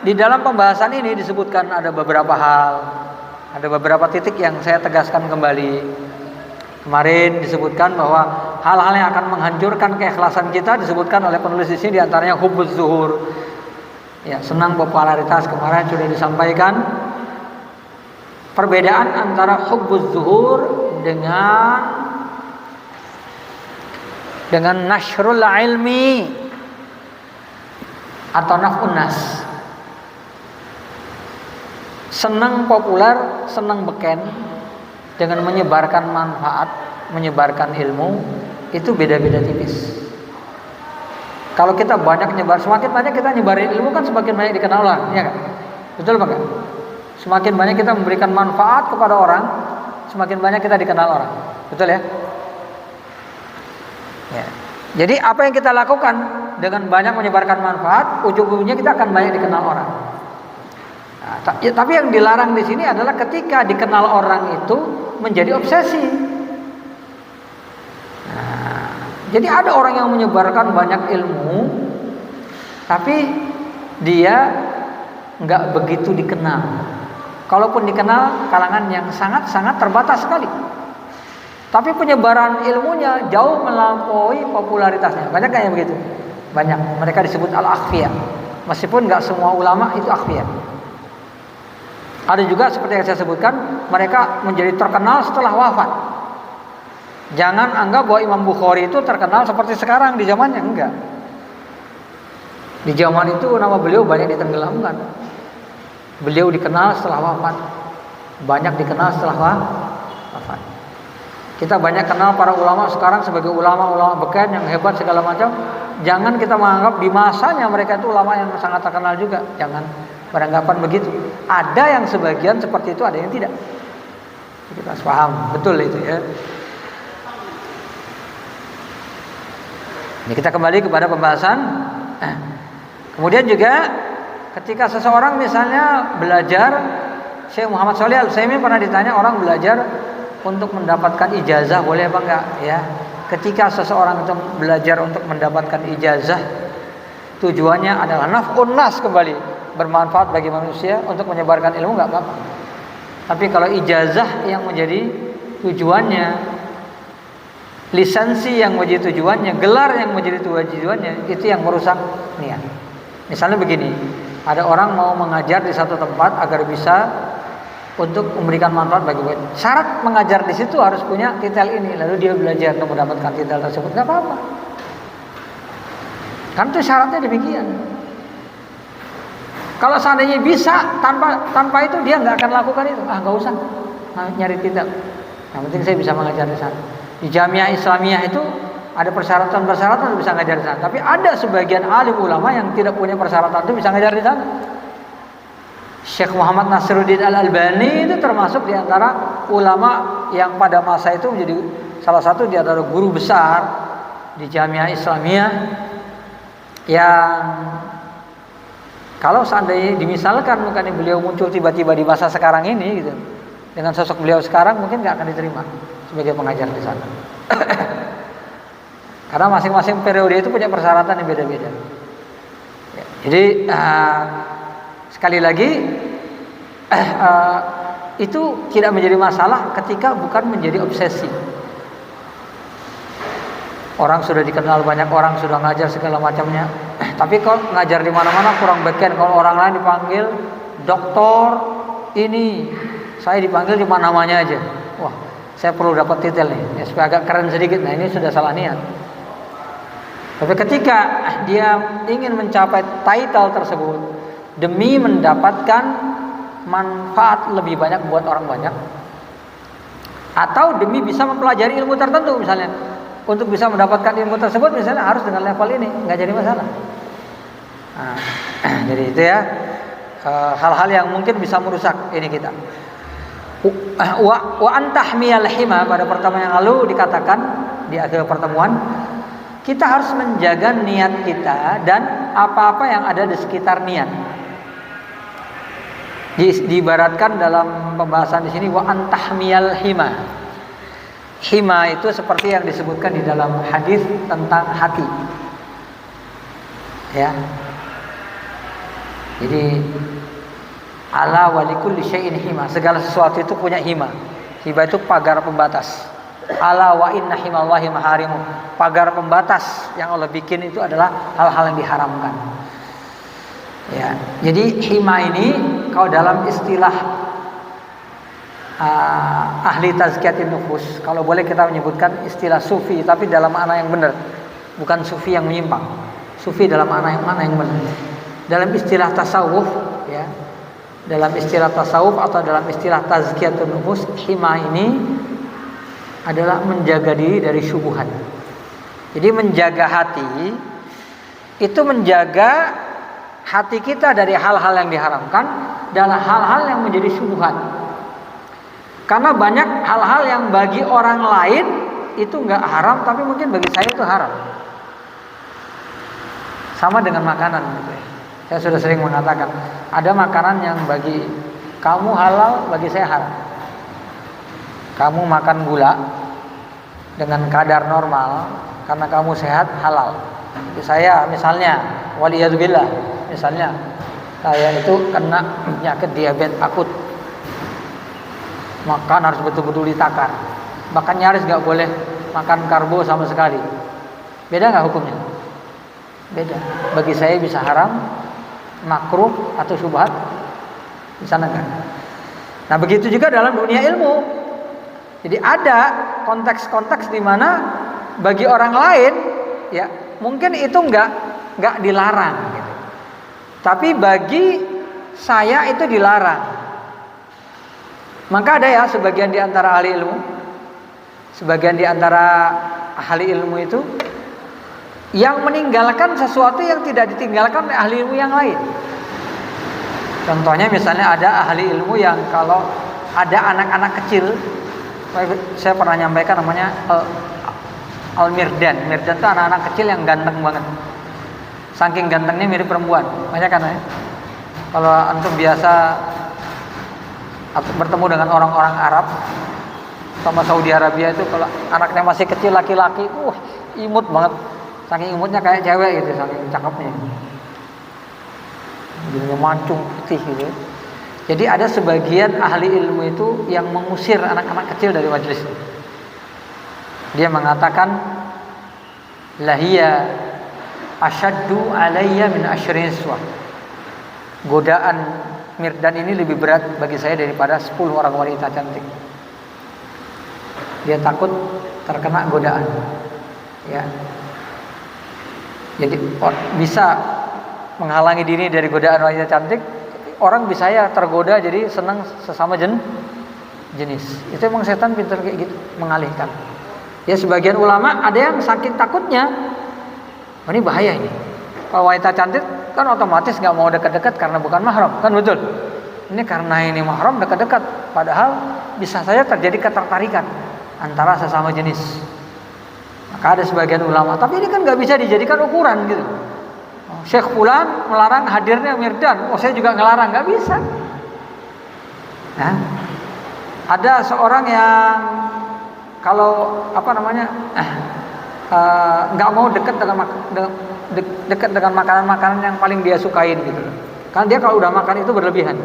di dalam pembahasan ini disebutkan ada beberapa hal, ada beberapa titik yang saya tegaskan kembali. Kemarin disebutkan bahwa hal-hal yang akan menghancurkan keikhlasan kita disebutkan oleh penulis di sini, diantaranya hubbuz zuhur. Ya, senang popularitas. Kemarin sudah disampaikan perbedaan antara hubbuz zuhur dengan nashrul ilmi atau naf'un nas. Senang populer, senang beken dengan menyebarkan manfaat, menyebarkan ilmu, itu beda-beda tipis. Kalau kita banyak nyebar, semakin banyak kita nyebarin ilmu kan semakin banyak dikenal orang, ya kan? Betul apa enggak? Semakin banyak kita memberikan manfaat kepada orang, semakin banyak kita dikenal orang. Betul ya? Ya. Jadi apa yang kita lakukan dengan banyak menyebarkan manfaat, ujung-ujungnya kita akan banyak dikenal orang. Nah, tapi yang dilarang di sini adalah ketika dikenal orang itu menjadi obsesi. Nah, jadi ada orang yang menyebarkan banyak ilmu, tapi dia nggak begitu dikenal. Kalaupun dikenal, kalangan yang sangat-sangat terbatas sekali. Tapi penyebaran ilmunya jauh melampaui popularitasnya. Banyak kan yang begitu? Banyak. Mereka disebut al-akhfiya. Meskipun nggak semua ulama itu akhfiya. Ada juga seperti yang saya sebutkan, mereka menjadi terkenal setelah wafat. Jangan anggap bahwa Imam Bukhari itu terkenal seperti sekarang di zamannya, enggak. Di zaman itu nama beliau banyak ditenggelamkan. Beliau dikenal setelah wafat. Banyak dikenal setelah wafat. Kita banyak kenal para ulama sekarang sebagai ulama-ulama beken yang hebat segala macam. Jangan kita menganggap di masanya mereka itu ulama yang sangat terkenal juga. Jangan beranggapan begitu. Ada yang sebagian seperti itu, ada yang tidak. Kita harus paham betul itu ya. Ini kita kembali kepada pembahasan. Kemudian juga ketika seseorang misalnya belajar, Syekh Muhammad Shalih Al-Utsaimin pernah ditanya, orang belajar untuk mendapatkan ijazah boleh apa enggak ya? Ketika seseorang itu belajar untuk mendapatkan ijazah, tujuannya adalah naf'un nas, kembali bermanfaat bagi manusia untuk menyebarkan ilmu, enggak apa-apa. Tapi kalau ijazah yang menjadi tujuannya, lisensi yang menjadi tujuannya, gelar yang menjadi tujuannya, itu yang merusak niat. Misalnya begini, ada orang mau mengajar di satu tempat agar bisa untuk memberikan manfaat bagi banyak. Syarat mengajar di situ harus punya titel ini, lalu dia belajar untuk mendapatkan titel tersebut, nggak apa-apa. Kan itu syaratnya demikian. Kalau seandainya bisa tanpa itu dia nggak akan lakukan itu. Nggak usah nyari titel. Yang penting saya bisa mengajar di sana. Di Jamiah Islamiyah itu ada persyaratan bisa ngajar di sana. Tapi ada sebagian alim ulama yang tidak punya persyaratan itu bisa ngajar di sana. Syekh Muhammad Nasiruddin Al-Albani itu termasuk di antara ulama yang pada masa itu menjadi salah satu di antara guru besar di Jamiah Islamiyah, yang kalau seandainya dimisalkan mungkin beliau muncul tiba-tiba di masa sekarang ini gitu, dengan sosok beliau sekarang mungkin nggak akan diterima sebagai pengajar di sana. Karena masing-masing periode itu punya persyaratan yang beda-beda. Ya, jadi sekali lagi itu tidak menjadi masalah ketika bukan menjadi obsesi. Orang sudah dikenal, banyak orang sudah ngajar segala macamnya. Tapi kalau ngajar di mana-mana kurang beken. Kalau orang lain dipanggil doktor ini, saya dipanggil cuma namanya aja. Wah, saya perlu dapat titel nih, ya, supaya agak keren sedikit. Nah, ini sudah salah niat. Tapi ketika dia ingin mencapai title tersebut demi mendapatkan manfaat lebih banyak buat orang banyak, atau demi bisa mempelajari ilmu tertentu, misalnya untuk bisa mendapatkan ilmu tersebut misalnya harus dengan level ini, nggak jadi masalah. Nah, jadi itu ya hal-hal yang mungkin bisa merusak ini kita. Wa antahmiyal hima, pada pertemuan yang lalu dikatakan di akhir pertemuan, kita harus menjaga niat kita dan apa-apa yang ada di sekitar niat. Diibaratkan dalam pembahasan di sini wa antahmiyal hima. Hima itu seperti yang disebutkan di dalam hadis tentang hati. Ya. Jadi ala walikulli syai'in hima, segala sesuatu itu punya hima. Hima itu pagar pembatas. Ala wa inna himallahi maharimu, pagar pembatas yang Allah bikin itu adalah hal-hal yang diharamkan. Ya, jadi hima ini kalau dalam istilah ahli tazkiyatin nufus, kalau boleh kita menyebutkan istilah sufi, tapi dalam makna yang benar, bukan sufi yang menyimpang. Sufi dalam makna yang benar. Dalam istilah tasawuf, ya, dalam istilah tasawuf atau dalam istilah tazkiyatun nufus, hima ini adalah menjaga diri dari syubhat. Jadi menjaga hati itu menjaga hati kita dari hal-hal yang diharamkan dan hal-hal yang menjadi syubhat. Karena banyak hal-hal yang bagi orang lain itu nggak haram, tapi mungkin bagi saya itu haram. Sama dengan makanan gitu ya. Saya sudah sering mengatakan, ada makanan yang bagi kamu halal, bagi saya haram. Kamu makan gula dengan kadar normal karena kamu sehat, halal. Saya misalnya, waliyadzubillah, misalnya saya itu kena penyakit diabetes akut, makan harus betul-betul ditakar, bahkan nyaris gak boleh makan karbo sama sekali. Beda gak hukumnya? Beda. Bagi saya bisa haram, makruh atau syubhat, di sana kan. Nah begitu juga dalam dunia ilmu. Jadi ada konteks-konteks di mana bagi orang lain ya mungkin itu nggak dilarang gitu. Tapi bagi saya itu dilarang. Maka ada ya sebagian di antara ahli ilmu, itu yang meninggalkan sesuatu yang tidak ditinggalkan oleh ahli ilmu yang lain. Contohnya misalnya ada ahli ilmu yang kalau ada anak-anak kecil, saya pernah nyampaikan namanya Al-Mirdan. Mirdan itu anak-anak kecil yang ganteng banget. Saking gantengnya mirip perempuan. Banyak kan ya? Kalau antum biasa bertemu dengan orang-orang Arab sama Saudi Arabia itu, kalau anaknya masih kecil laki-laki, imut banget. Saking imutnya kayak cewek gitu, saking cakepnya. Dia mancung putih gitu. Jadi ada sebagian ahli ilmu itu yang mengusir anak-anak kecil dari majelis. Dia mengatakan, lahia asyaddu alayya min asyrin niswah. Godaan Mirdan ini lebih berat bagi saya daripada 10 orang wanita cantik. Dia takut terkena godaan. Ya. Jadi bisa menghalangi diri dari godaan wanita cantik. Orang bisa ya tergoda jadi senang sesama jenis. Itu emang setan pintar kayak gitu, mengalihkan. Ya sebagian ulama ada yang saking takutnya, ini bahaya ini. Kalau wanita cantik kan otomatis nggak mau dekat-dekat karena bukan mahram, kan betul. Ini karena ini mahram dekat-dekat, padahal bisa saja terjadi ketertarikan antara sesama jenis. Maka ada sebagian ulama, tapi ini kan nggak bisa dijadikan ukuran gitu. Syekh Fulan melarang hadirnya Mirdan, saya juga ngelarang, nggak bisa. Nah, ada seorang yang kalau nggak mau dekat dengan makanan-makanan yang paling dia sukain gitu. Karena dia kalau udah makan itu berlebihan.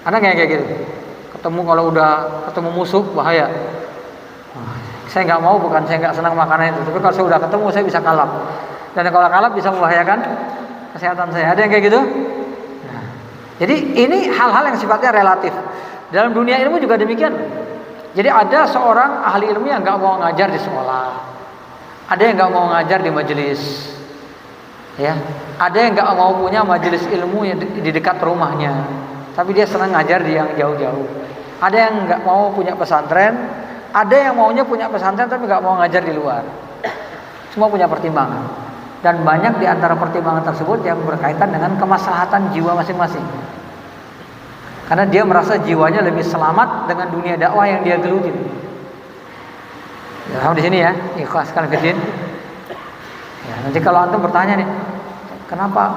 Ada kayak gitu. Kalau udah ketemu musuh bahaya. Saya nggak mau, bukan saya nggak senang makanan itu, tapi kalau saya udah ketemu saya bisa kalap. Dan kalau kalap bisa membahayakan kesehatan saya. Ada yang kayak gitu? Nah, jadi ini hal-hal yang sifatnya relatif. Dalam dunia ilmu juga demikian. Jadi ada seorang ahli ilmu yang nggak mau ngajar di sekolah, ada yang nggak mau ngajar di majelis, ya, ada yang nggak mau punya majelis ilmu yang di dekat rumahnya, tapi dia senang ngajar di yang jauh-jauh. Ada yang nggak mau punya pesantren, ada yang maunya punya pesantren tapi nggak mau ngajar di luar. Semua punya pertimbangan. Dan banyak di antara pertimbangan tersebut yang berkaitan dengan kemaslahatan jiwa masing-masing. Karena dia merasa jiwanya lebih selamat dengan dunia dakwah yang dia geluti. Ya, di sini ya, ikhlaskan kecil. Ya, nanti kalau antum bertanya nih, kenapa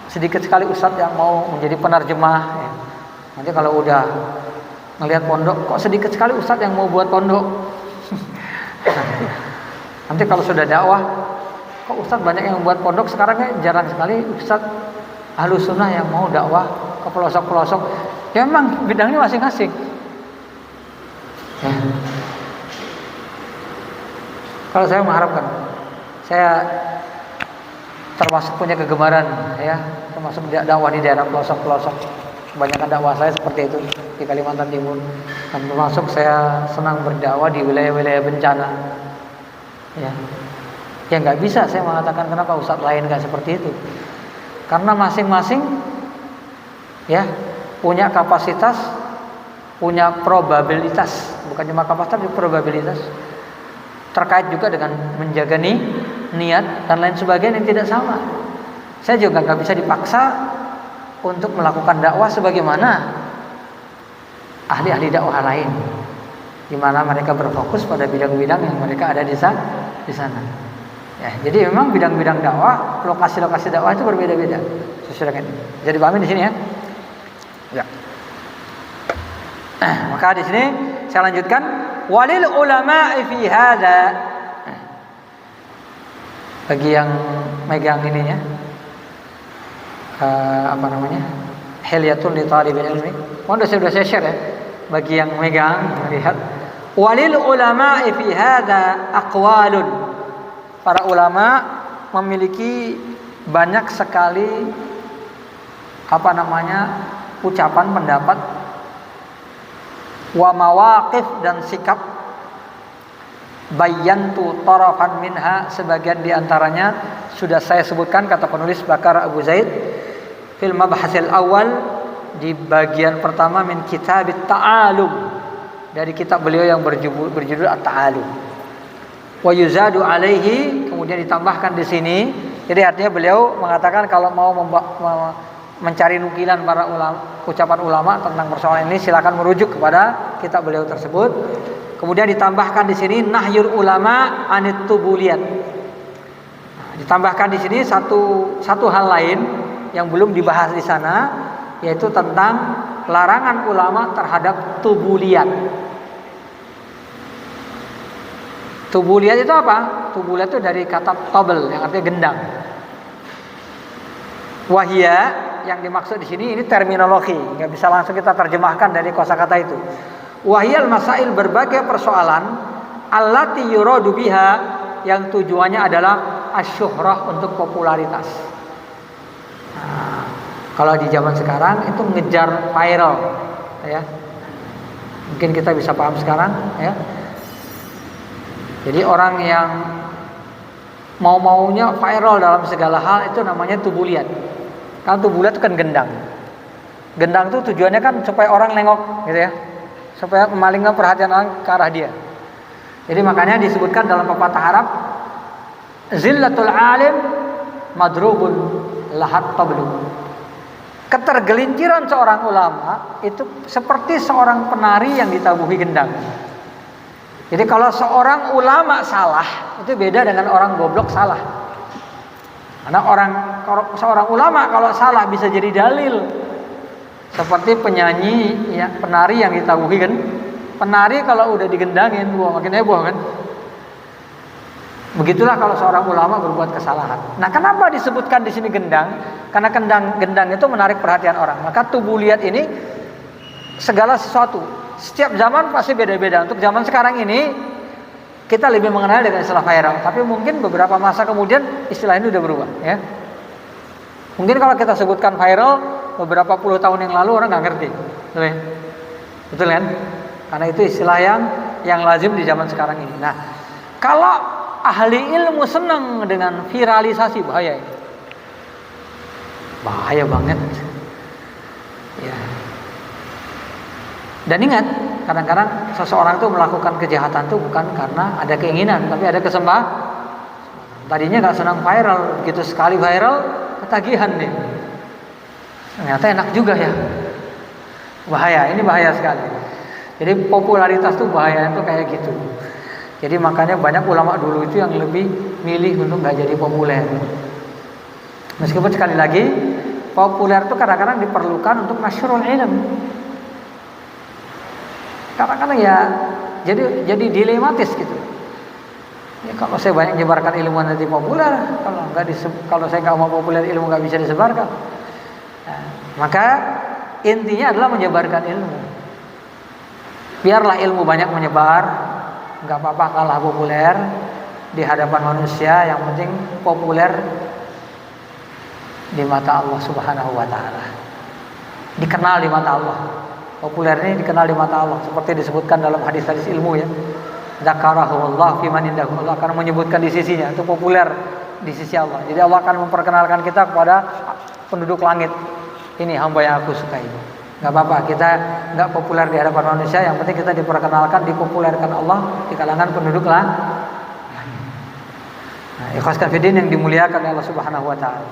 sedikit sekali ustadz yang mau menjadi penerjemah? Ya. Nanti kalau udah ngelihat pondok, kok sedikit sekali ustadz yang mau buat pondok? Nanti kalau sudah dakwah, kok ustadz banyak yang buat pondok? Sekarang jarang sekali ustadz Ahlus Sunnah yang mau dakwah ke pelosok-pelosok. Ya memang bidangnya masing-masing. Ya. Kalau saya mengharapkan, saya termasuk punya kegemaran, ya, termasuk dakwah di daerah pelosok-pelosok. Kebanyakan dakwah saya seperti itu di Kalimantan Timur. Dan termasuk saya senang berdakwah di wilayah-wilayah bencana. Ya, ya nggak bisa saya mengatakan kenapa ustadz lain nggak seperti itu. Karena masing-masing, ya, punya kapasitas, punya probabilitas, bukan cuma kapasitas, tapi probabilitas. Terkait juga dengan menjaga niat dan lain sebagainya yang tidak sama. Saya juga nggak bisa dipaksa untuk melakukan dakwah sebagaimana ahli-ahli dakwah lain, di mana mereka berfokus pada bidang-bidang yang mereka ada di sana. Ya, jadi memang bidang-bidang dakwah, lokasi-lokasi dakwah itu berbeda-beda. Jadi pahami di sini ya. Ya. Maka di sini saya lanjutkan, walil ulama'i fi hadza. Bagi yang megang ininya, Hilyatul li talibil ilmi. Sudah saya share ya. Bagi yang megang, lihat. Walil ulama'i fi hadza aqwalun. Para ulama memiliki banyak sekali ucapan, pendapat, wa mawaqif dan sikap, Bayyantu tarafan minha, sebagian diantaranya sudah saya sebutkan, kata penulis Bakar Abu Zaid, fil mabhasil awal, di bagian pertama min kitabit ta'alum, dari kitab beliau yang berjudul At-Ta'alum. Wa yuzadu alaihi, kemudian ditambahkan di sini. Jadi artinya beliau mengatakan kalau mau mencari nukilan para ulama, ucapan ulama tentang persoalan ini, silakan merujuk kepada kitab beliau tersebut. Kemudian ditambahkan di sini nahyul ulama anit tubuliyat. Ditambahkan di sini satu hal lain yang belum dibahas di sana, yaitu tentang larangan ulama terhadap tubuliyat. Tubuliyat itu apa? Tubuliyat itu dari kata tabel yang artinya gendang. Wahia, yang dimaksud di sini, ini terminologi, nggak bisa langsung kita terjemahkan dari kosakata itu. Wahiyal masail, berbagai persoalan, allati yuradu biha, yang tujuannya adalah asyuhrah, untuk popularitas. Nah, kalau di zaman sekarang itu mengejar viral, ya. Mungkin kita bisa paham sekarang, ya. Jadi orang yang mau-maunya viral dalam segala hal itu namanya tubuliyat. Kan tubuliyat itu kan gendang. Gendang itu tujuannya kan supaya orang nengok, gitu ya. Supaya memalingkan perhatian orang ke arah dia. Jadi makanya disebutkan dalam pepatah Arab, zillatul alim madrubun lahat tablu. Ketergelinciran seorang ulama itu seperti seorang penari yang ditabuhi gendang. Jadi kalau seorang ulama salah, itu beda dengan orang goblok salah. Karena seorang ulama kalau salah bisa jadi dalil. Seperti penyanyi, ya, penari yang ditabuhi kan. Penari kalau udah digendangin, wah makin heboh kan. Begitulah kalau seorang ulama berbuat kesalahan. Nah, kenapa disebutkan di sini gendang? Karena gendang itu menarik perhatian orang. Maka tubuliyat ini segala sesuatu. Setiap zaman pasti beda-beda. Untuk zaman sekarang ini kita lebih mengenal dengan istilah viral. Tapi mungkin beberapa masa kemudian istilah ini udah berubah, ya. Mungkin kalau kita sebutkan viral beberapa puluh tahun yang lalu orang nggak ngerti, betul kan? Karena itu istilah yang lazim di zaman sekarang ini. Nah, kalau ahli ilmu senang dengan viralisasi, bahaya ini. Bahaya banget. Ya. Dan ingat, kadang-kadang seseorang itu melakukan kejahatan itu bukan karena ada keinginan, tapi ada kesempatan. Tadinya nggak senang viral, begitu sekali viral, ketagihan nih. Ternyata enak juga ya. Bahaya, ini bahaya sekali. Jadi popularitas tuh bahaya itu kayak gitu. Jadi makanya banyak ulama dulu itu yang lebih milih untuk nggak jadi populer. Meskipun sekali lagi populer itu kadang-kadang diperlukan untuk nasyrul ilm. Kadang-kadang ya jadi dilematis gitu. Ya, kalau saya banyak menyebarkan ilmu nanti populer, kalau saya nggak mau populer ilmu nggak bisa disebarkan. Nah, maka intinya adalah menyebarkan ilmu. Biarlah ilmu banyak menyebar, nggak apa-apa kalah populer di hadapan manusia. Yang penting populer di mata Allah Subhanahu Wa Taala, dikenal di mata Allah. Populer ini dikenal di mata Allah, seperti disebutkan dalam hadis-hadis ilmu, ya. Dzakarahu Allah fi man indahu, Allah akan menyebutkan di sisinya, itu populer di sisi Allah. Jadi Allah akan memperkenalkan kita kepada penduduk langit. Ini hamba yang aku sukai. Gak apa-apa kita gak populer di hadapan manusia, yang penting kita diperkenalkan, dipopulerkan Allah di kalangan penduduk langit. Nah, ikhlaskan fiddin yang dimuliakan oleh Allah Subhanahu Wa Taala.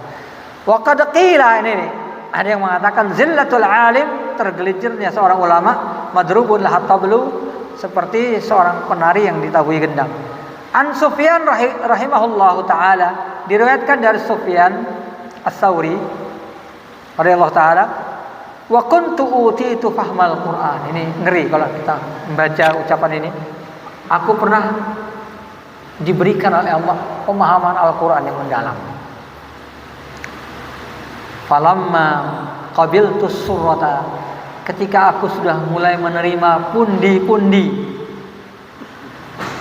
Wa qad qila, ini nih, ada yang mengatakan zillatul alim, tergelincirnya seorang ulama, madrubun lahat tablu, seperti seorang penari yang ditabuhi gendang. An Sufyan rahimahullahu taala, diriwayatkan dari Sufyan Ats-Tsauri radhiyallahu taala, wa kuntu utitu fahmal Quran. Ini ngeri kalau kita membaca ucapan ini. Aku pernah diberikan oleh Allah pemahaman Al-Quran yang mendalam. Falamma qabiltu surrata, ketika aku sudah mulai menerima pundi-pundi.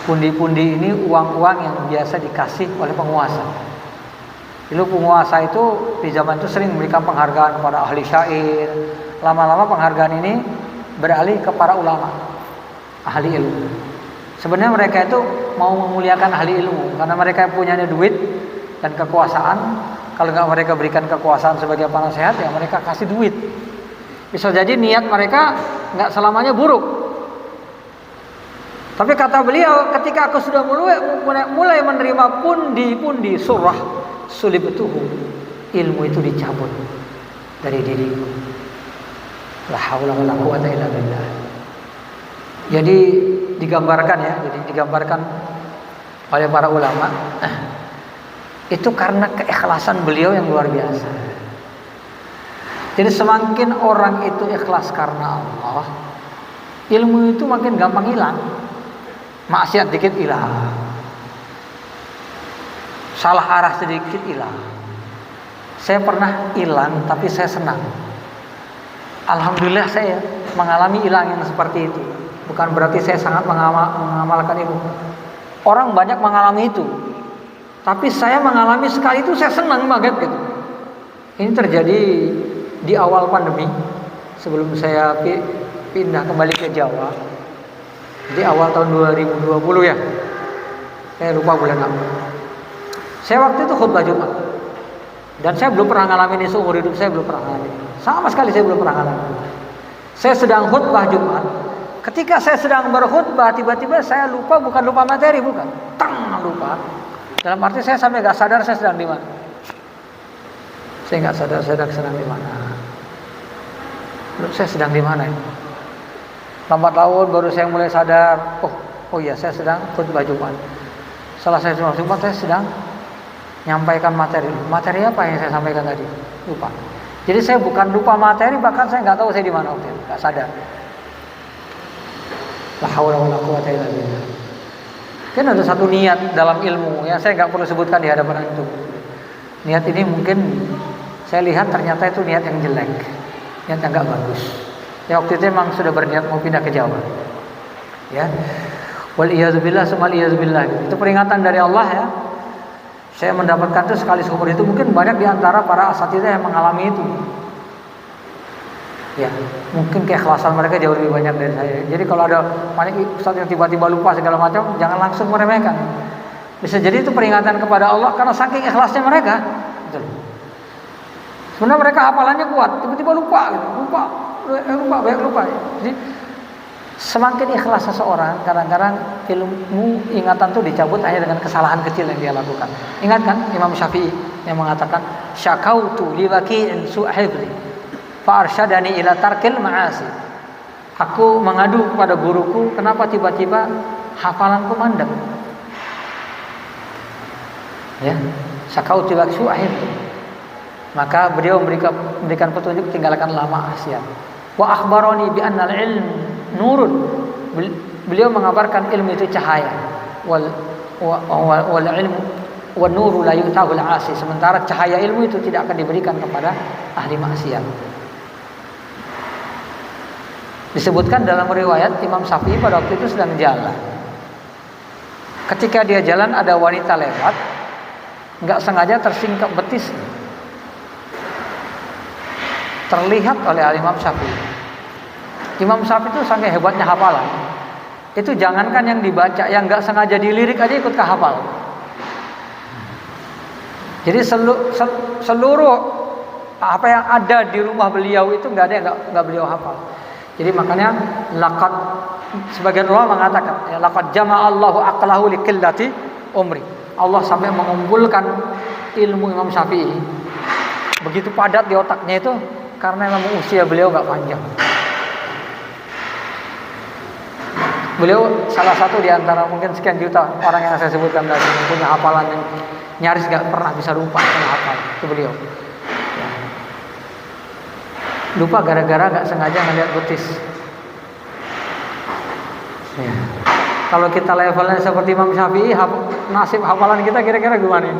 Pundi-pundi ini uang-uang yang biasa dikasih oleh penguasa. Dulu penguasa itu di zaman itu sering memberikan penghargaan kepada ahli syair. Lama-lama penghargaan ini beralih ke para ulama, ahli ilmu. Sebenarnya mereka itu mau memuliakan ahli ilmu karena mereka punya duit dan kekuasaan. Kalau nggak mereka berikan kekuasaan sebagai penasehat, ya mereka kasih duit. Bisa jadi niat mereka nggak selamanya buruk. Tapi kata beliau, ketika aku sudah mulai menerima pundi-pundi surah sulibtuhu, ilmu itu dicabut dari diriku. La haula wala quwata illa billah. Jadi digambarkan oleh para ulama itu karena keikhlasan beliau yang luar biasa. Jadi semakin orang itu ikhlas karena Allah, ilmu itu makin gampang hilang. Maksiat dikit hilang, salah arah sedikit hilang. Saya pernah hilang tapi saya senang. Alhamdulillah saya mengalami hilang yang seperti itu. Bukan berarti saya sangat mengamalkan itu. Orang banyak mengalami itu, tapi saya mengalami sekali itu saya senang banget gitu. Ini terjadi di awal pandemi, sebelum saya pindah kembali ke Jawa. Di awal tahun 2020 ya. Saya lupa bulan apa. Saya waktu itu khutbah Jumat. Dan saya belum pernah ngalamin ini seumur hidup saya, belum pernah ngalamin. Sama sekali saya belum pernah ngalamin. Saya sedang khutbah Jumat. Ketika saya sedang berkhutbah, tiba-tiba saya lupa, bukan lupa materi, bukan. Lupa. Dalam arti saya sampai gak sadar saya sedang di mana. Saya gak sadar saya sedang di mana. Saya sedang di mana ya? Lambat laun baru saya mulai sadar. Oh iya, saya sedang khutbah Jumat. Setelah saya khutbah Jumat, saya sedang nyampaikan materi. Materi apa yang saya sampaikan tadi? Lupa. Jadi saya bukan lupa materi, bahkan saya nggak tahu saya di mana waktu itu, nggak sadar. La haula wala quwata illa billah. Kan ada satu niat dalam ilmu yang saya nggak perlu sebutkan di hadapan antum. Niat ini mungkin saya lihat ternyata itu niat yang jelek, niat yang nggak bagus. Ya waktu itu memang sudah berniat mau pindah ke Jawa. Ya. Wal iyadzubillah sumal iyadzubillah. Itu peringatan dari Allah ya. Saya mendapatkan itu sekali seumur itu, mungkin banyak di antara para asatidzah yang mengalami itu. Ya, mungkin keikhlasan mereka jauh lebih banyak dari saya. Jadi kalau ada banyak ustaz yang tiba-tiba lupa segala macam, jangan langsung meremehkan. Bisa jadi itu peringatan kepada Allah karena saking ikhlasnya mereka. Betul. Sebenarnya mereka hafalannya kuat, tiba-tiba lupa gitu. Lupa. Jadi semakin ikhlas seseorang, kadang-kadang ilmu ingatan itu dicabut hanya dengan kesalahan kecil yang dia lakukan. Ingat kan Imam Syafi'i yang mengatakan syakautu liwaqi'in su'hibli fa arsyadani ila tarkil ma'asi. Aku mengadu kepada guruku, kenapa tiba-tiba hafalanku mandek. Ya, syakautu liwaqi'in su'hibli. Maka beliau memberikan petunjuk, tinggalkanlah maksiat. Wa akhbarani bi anna al-ilm nurun. Beliau mengabarkan ilmu itu cahaya. Wal ilmu wan nuru la yu'tahu al-'asi. Sementara cahaya ilmu itu tidak akan diberikan kepada ahli maksiat. Disebutkan dalam riwayat Imam Syafi'i pada waktu itu sedang jalan. Ketika dia jalan ada wanita lewat, enggak sengaja tersingkap betis. Terlihat oleh Imam Syafi'i. Imam Syafi'i itu sangat hebatnya hafalan. Itu jangankan yang dibaca, yang nggak sengaja dilirik aja ikut kehafal. Jadi seluruh apa yang ada di rumah beliau itu nggak ada yang nggak beliau hafal. Jadi makanya laqad, sebagian ulama mengatakan ya, laqad jama'allahu aqlahu liqillati umri. Allah sampai mengumpulkan ilmu Imam Syafi'i begitu padat di otaknya itu karena memang usia beliau nggak panjang. Beliau salah satu di antara mungkin sekian juta orang yang saya sebutkan tadi, punya hafalan yang nyaris nggak pernah bisa lupa kalau hafal. Itu beliau. Ya. Lupa gara-gara nggak sengaja ngeliat betis. Ya. Kalau kita levelnya seperti Imam Syafi'i, nasib hafalan kita kira-kira gimana?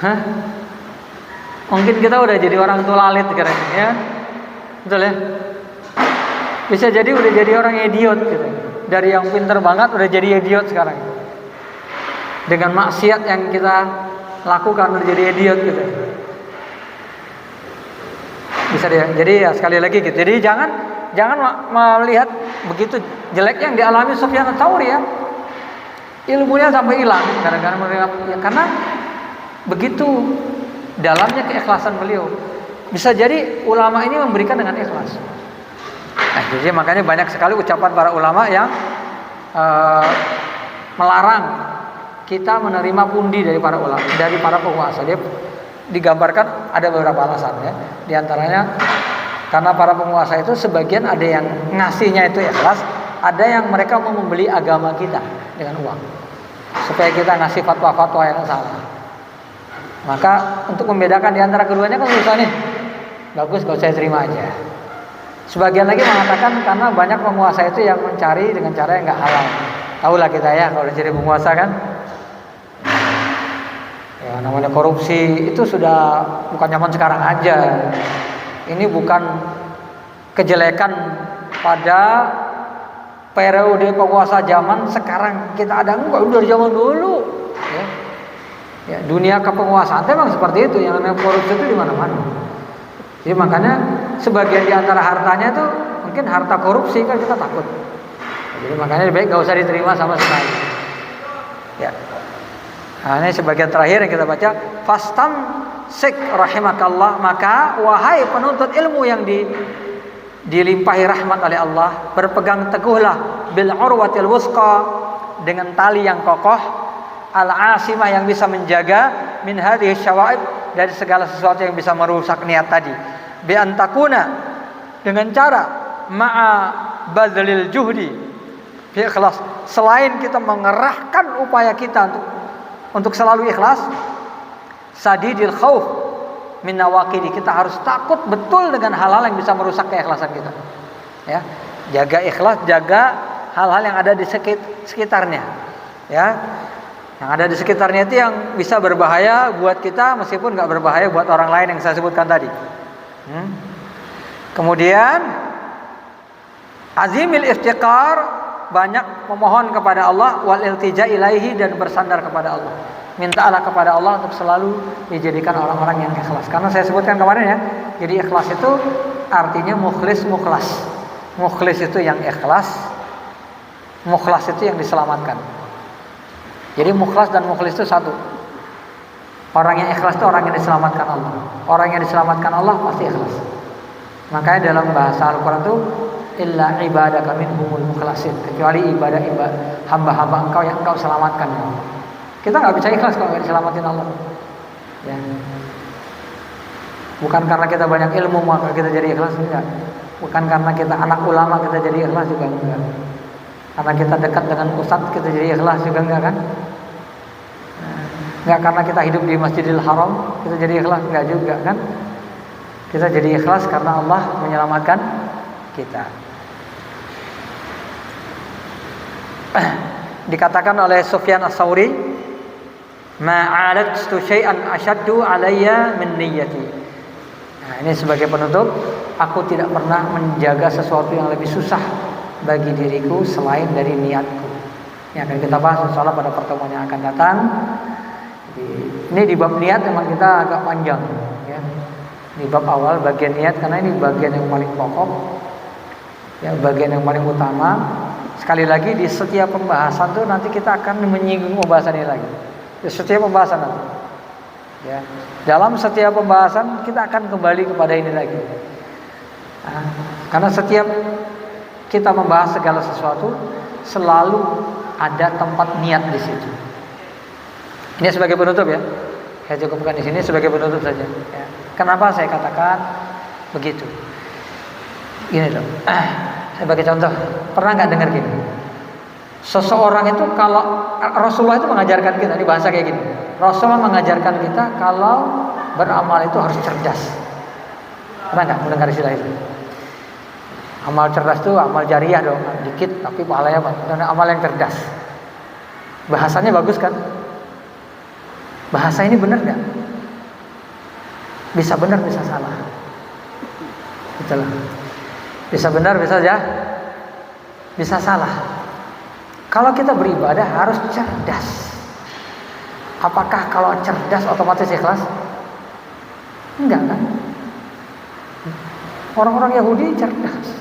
Hah? Mungkin kita udah jadi orang tua lalit kira-kira, ya? Betul ya? Bisa jadi udah jadi orang idiot gitu. Dari yang pinter banget udah jadi idiot sekarang. Dengan maksiat yang kita lakukan udah jadi idiot gitu. Bisa dia. Jadi ya sekali lagi gitu. Jadi jangan jangan melihat begitu jeleknya yang dialami Sufyan Ats-Tsauri ya. Ilmunya sampai hilang gara-gara ya, karena begitu dalamnya keikhlasan beliau. Bisa jadi ulama ini memberikan dengan ikhlas. Nah, jadi makanya banyak sekali ucapan para ulama yang melarang kita menerima pundi dari para ulama, dari para penguasa. Dia digambarkan ada beberapa alasan ya. Di antaranya karena para penguasa itu sebagian ada yang ngasihnya itu ikhlas, ada yang mereka mau membeli agama kita dengan uang supaya kita ngasih fatwa-fatwa yang salah. Maka untuk membedakan di antara keduanya kan susah nih. Bagus kalau saya terima aja. Sebagian lagi mengatakan karena banyak penguasa itu yang mencari dengan cara yang nggak halal. Tahulah kita ya kalau jadi penguasa kan. Ya namanya korupsi itu sudah bukan zaman sekarang aja. Ini bukan kejelekan pada periode penguasa zaman sekarang kita ada, enggak dari zaman dulu. Ya. Ya, dunia kepenguasaan memang seperti itu, yang namanya korupsi itu di mana-mana. Jadi makanya sebagian di antara hartanya itu mungkin harta korupsi kan kita takut. Jadi makanya lebih baik gak usah diterima sama sekali. Ya. Nah, ini sebagian terakhir yang kita baca, fastam sik rahimakallah, maka wahai penuntut ilmu yang dilimpahi rahmat oleh Allah, berpegang teguhlah bil urwatil wusqa, dengan tali yang kokoh, al-asimah yang bisa menjaga min hadhihi syawaib, dari segala sesuatu yang bisa merusak niat tadi. Bi antakuna, dengan cara ma'a badlil juhdi fi ikhlas, selain kita mengerahkan upaya kita untuk selalu ikhlas, sadidil khauf min nawaqidi, kita harus takut betul dengan hal-hal yang bisa merusak keikhlasan kita. Ya, jaga ikhlas, jaga hal-hal yang ada di sekitarnya. Ya, yang ada di sekitarnya itu yang bisa berbahaya buat kita meskipun nggak berbahaya buat orang lain yang saya sebutkan tadi. Kemudian azimil iftiqar, banyak memohon kepada Allah, wal iltija ilaihi, dan bersandar kepada Allah. Mintalah kepada Allah untuk selalu dijadikan orang-orang yang ikhlas. Karena saya sebutkan kemarin ya, jadi ikhlas itu artinya mukhlis, mukhlas. Mukhlis itu yang ikhlas, mukhlas itu yang diselamatkan. Jadi mukhlas dan mukhlis itu satu. Orang yang ikhlas itu orang yang diselamatkan Allah. Orang yang diselamatkan Allah pasti ikhlas. Makanya dalam bahasa Al-Quran itu illa ibadaka minhumul mukhlasin, kecuali ibadah hamba-hamba engkau yang engkau selamatkan. Kita nggak bisa ikhlas kalau nggak diselamatin Allah. Ya. Bukan karena kita banyak ilmu maka kita jadi ikhlas, enggak. Bukan karena kita anak ulama kita jadi ikhlas juga enggak. Karena kita dekat dengan ustadz kita jadi ikhlas juga enggak kan? Enggak karena kita hidup di Masjidil Haram kita jadi ikhlas, enggak juga kan? Kita jadi ikhlas karena Allah menyelamatkan kita. Dikatakan oleh Sufyan Ats-Tsauri, ma'aladtu syai'an asyaddu alayya min niyyati. Nah, ini sebagai penutup, aku tidak pernah menjaga sesuatu yang lebih susah bagi diriku selain dari niatku. Ini akan kita bahas insyaallah pada pertemuan yang akan datang. Ini di bab niat memang kita agak panjang ya. Di bab awal bagian niat, karena ini bagian yang paling pokok ya, bagian yang paling utama. Sekali lagi di setiap pembahasan tuh nanti kita akan menyinggung pembahasan ini lagi. Di setiap pembahasan nanti. Ya. Dalam setiap pembahasan kita akan kembali kepada ini lagi. Nah, karena setiap kita membahas segala sesuatu selalu ada tempat niat di situ. Ini sebagai penutup ya. Saya cukupkan di sini sebagai penutup saja. Ya. Kenapa saya katakan begitu? Ini loh. Sebagai contoh, pernah nggak dengar gini? Seseorang itu kalau Rasulullah itu mengajarkan kita, ini bahasa kayak gini. Rasulullah mengajarkan kita kalau beramal itu harus cerdas. Pernah nggak mendengar istilah itu? Amal cerdas itu amal jariah dong, dikit tapi pahalanya banyak. Amal yang cerdas. Bahasanya bagus kan? Bahasa ini benar nggak? Bisa benar, bisa salah. Itulah. Bisa benar, bisa ya, bisa salah. Kalau kita beribadah harus cerdas. Apakah kalau cerdas otomatis ikhlas? Enggak kan? Orang-orang Yahudi cerdas.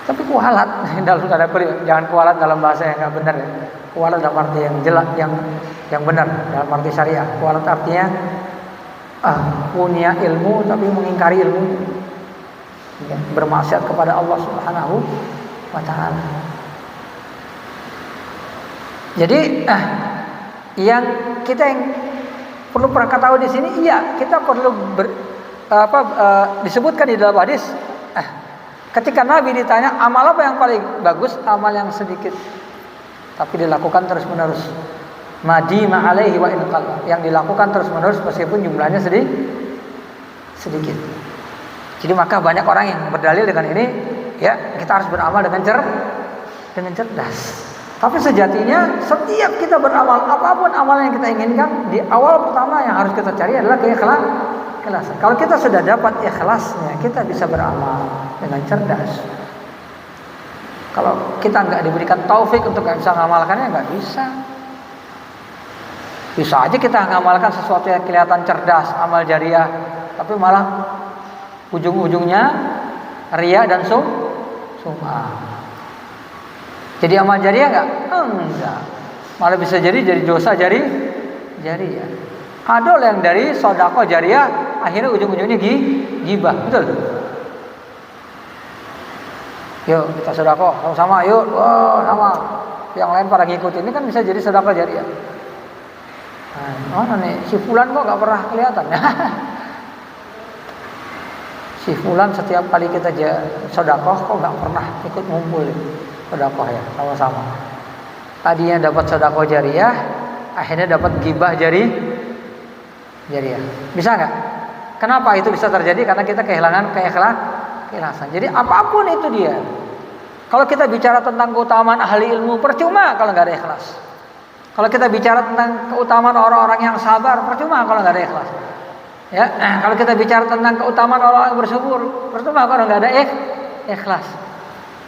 Tapi kualat dalam tanda kutip, jangan kualat dalam bahasa yang nggak benar ya. Kualat dalam arti yang jelas, yang benar dalam arti syariah. Kualat artinya punya ilmu tapi mengingkari ilmu, ya, bermaksiat kepada Allah Subhanahu wa Ta'ala. Jadi yang perlu tahu di sini, iya kita perlu disebutkan di dalam hadis. Ketika Nabi ditanya amal apa yang paling bagus, amal yang sedikit tapi dilakukan terus menerus. Madima alaihi wa in qalla, yang dilakukan terus menerus meskipun jumlahnya sedikit. Jadi maka banyak orang yang berdalil dengan ini, ya kita harus beramal dengan cerdas. Tapi sejatinya setiap kita beramal, apapun amal yang kita inginkan, di awal pertama yang harus kita cari adalah keikhlasan. Kalau kita sudah dapat ikhlasnya, kita bisa beramal dengan cerdas. Kalau kita nggak diberikan taufik untuk nggak bisa mengamalkannya, nggak bisa. Bisa aja kita mengamalkan sesuatu yang kelihatan cerdas, amal jariah, tapi malah ujung-ujungnya riya dan sum'ah. Jadi amal jariah nggak? Enggak. Malah bisa jadi dosa jariah. Ada yang dari sedekah jariah akhirnya ujung-ujungnya gibah, betul? Yuk kita sedekah sama-sama, yuk, sama. Yang lain pada ngikut, ini kan bisa jadi sedekah jariah. Mana nih si Fulan kok nggak pernah kelihatan? Si Fulan setiap kali kita sedekah kok nggak pernah ikut ngumpul sedekah ya sama-sama. Tadinya dapat sedekah jariah, akhirnya dapat gibah jariah. Bisa nggak? Kenapa itu bisa terjadi? Karena kita kehilangan keikhlasan. Jadi apapun itu dia. Kalau kita bicara tentang keutamaan ahli ilmu, percuma kalau nggak ada ikhlas. Kalau kita bicara tentang keutamaan orang-orang yang sabar, percuma kalau nggak ada ikhlas. Ya, kalau kita bicara tentang keutamaan orang yang bersyukur, percuma kalau nggak ada ikhlas.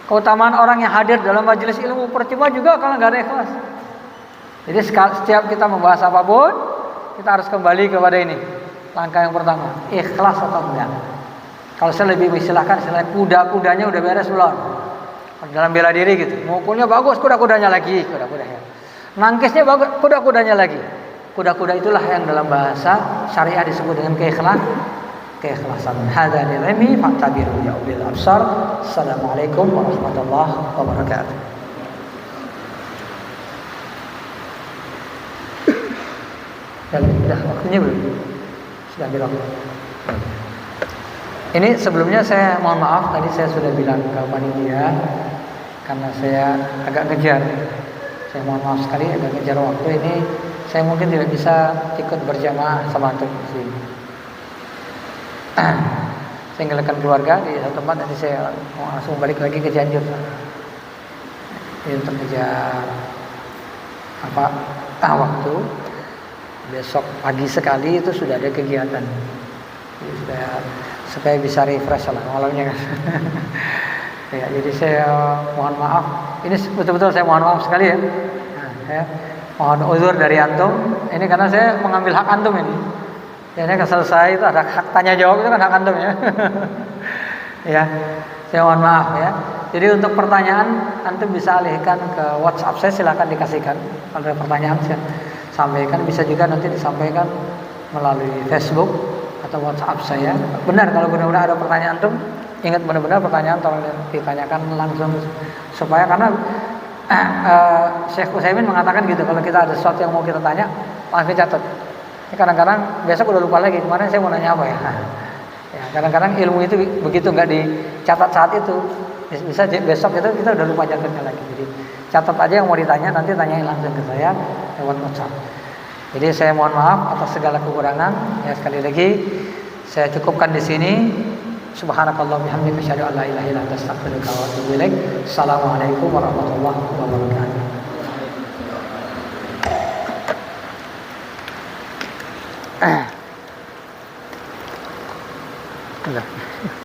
Keutamaan orang yang hadir dalam majelis ilmu, percuma juga kalau nggak ada ikhlas. Jadi setiap kita membahas apapun, kita harus kembali kepada ini. Langkah yang pertama, ikhlas atau enggak. Kalau saya lebih istilahkan, kuda-kudanya udah beres belum? Dalam bela diri gitu. Mukulnya bagus, kuda-kudanya lagi, kuda-kudanya. Nangkisnya bagus, kuda-kudanya lagi. Kuda-kuda itulah yang dalam bahasa syariah disebut dengan keikhlasan. Hadza ilmi fa'tabiru ya ulil absar. Assalamualaikum warahmatullahi wabarakatuh. Sudah waktunya belum? Sudah ambil waktu. Ini sebelumnya saya mohon maaf, tadi saya sudah bilang ke panitia karena saya agak ngejar. Saya mohon maaf sekali agak ngejar waktu ini. Saya mungkin tidak bisa ikut berjamaah sama antum di sini. Saya ninggalkan keluarga di satu tempat, nanti saya mau langsung balik lagi ke Cianjur. Ini untuk ngejar waktu. Besok pagi sekali itu sudah ada kegiatan. Jadi supaya bisa refresh lah malamnya kan. Ya, jadi saya mohon maaf. Ini betul-betul saya mohon maaf sekali ya. Mohon uzur dari antum. Ini karena saya mengambil hak antum ini. Jadi selesai itu ada hak tanya jawab, itu kan hak antum ya. Ya, saya mohon maaf ya. Jadi untuk pertanyaan antum bisa alihkan ke WhatsApp saya, silakan dikasihkan. Kalau ada pertanyaan saya sampaikan, bisa juga nanti disampaikan melalui Facebook atau WhatsApp saya. Benar, kalau benar-benar ada pertanyaan antum, ingat benar-benar pertanyaan tolong ditanyakan langsung, supaya karena Syekh Utsaimin mengatakan gitu, kalau kita ada sesuatu yang mau kita tanya langsung catat. Kadang-kadang besok udah lupa lagi kemarin saya mau nanya apa ya. Ya, kadang-kadang ilmu itu begitu nggak dicatat saat itu, bisa besok itu kita udah lupa catatnya lagi. Jadi catat aja yang mau ditanya, nanti tanyain langsung ke saya lewat WhatsApp. Jadi saya mohon maaf atas segala kekurangan. Ya, sekali lagi saya cukupkan di sini. Subhanakallah bihamdika asyhadu an la ilaha illa anta astaghfiruka wa atubu ilaik. Assalamualaikum warahmatullahi wabarakatuh. Nah.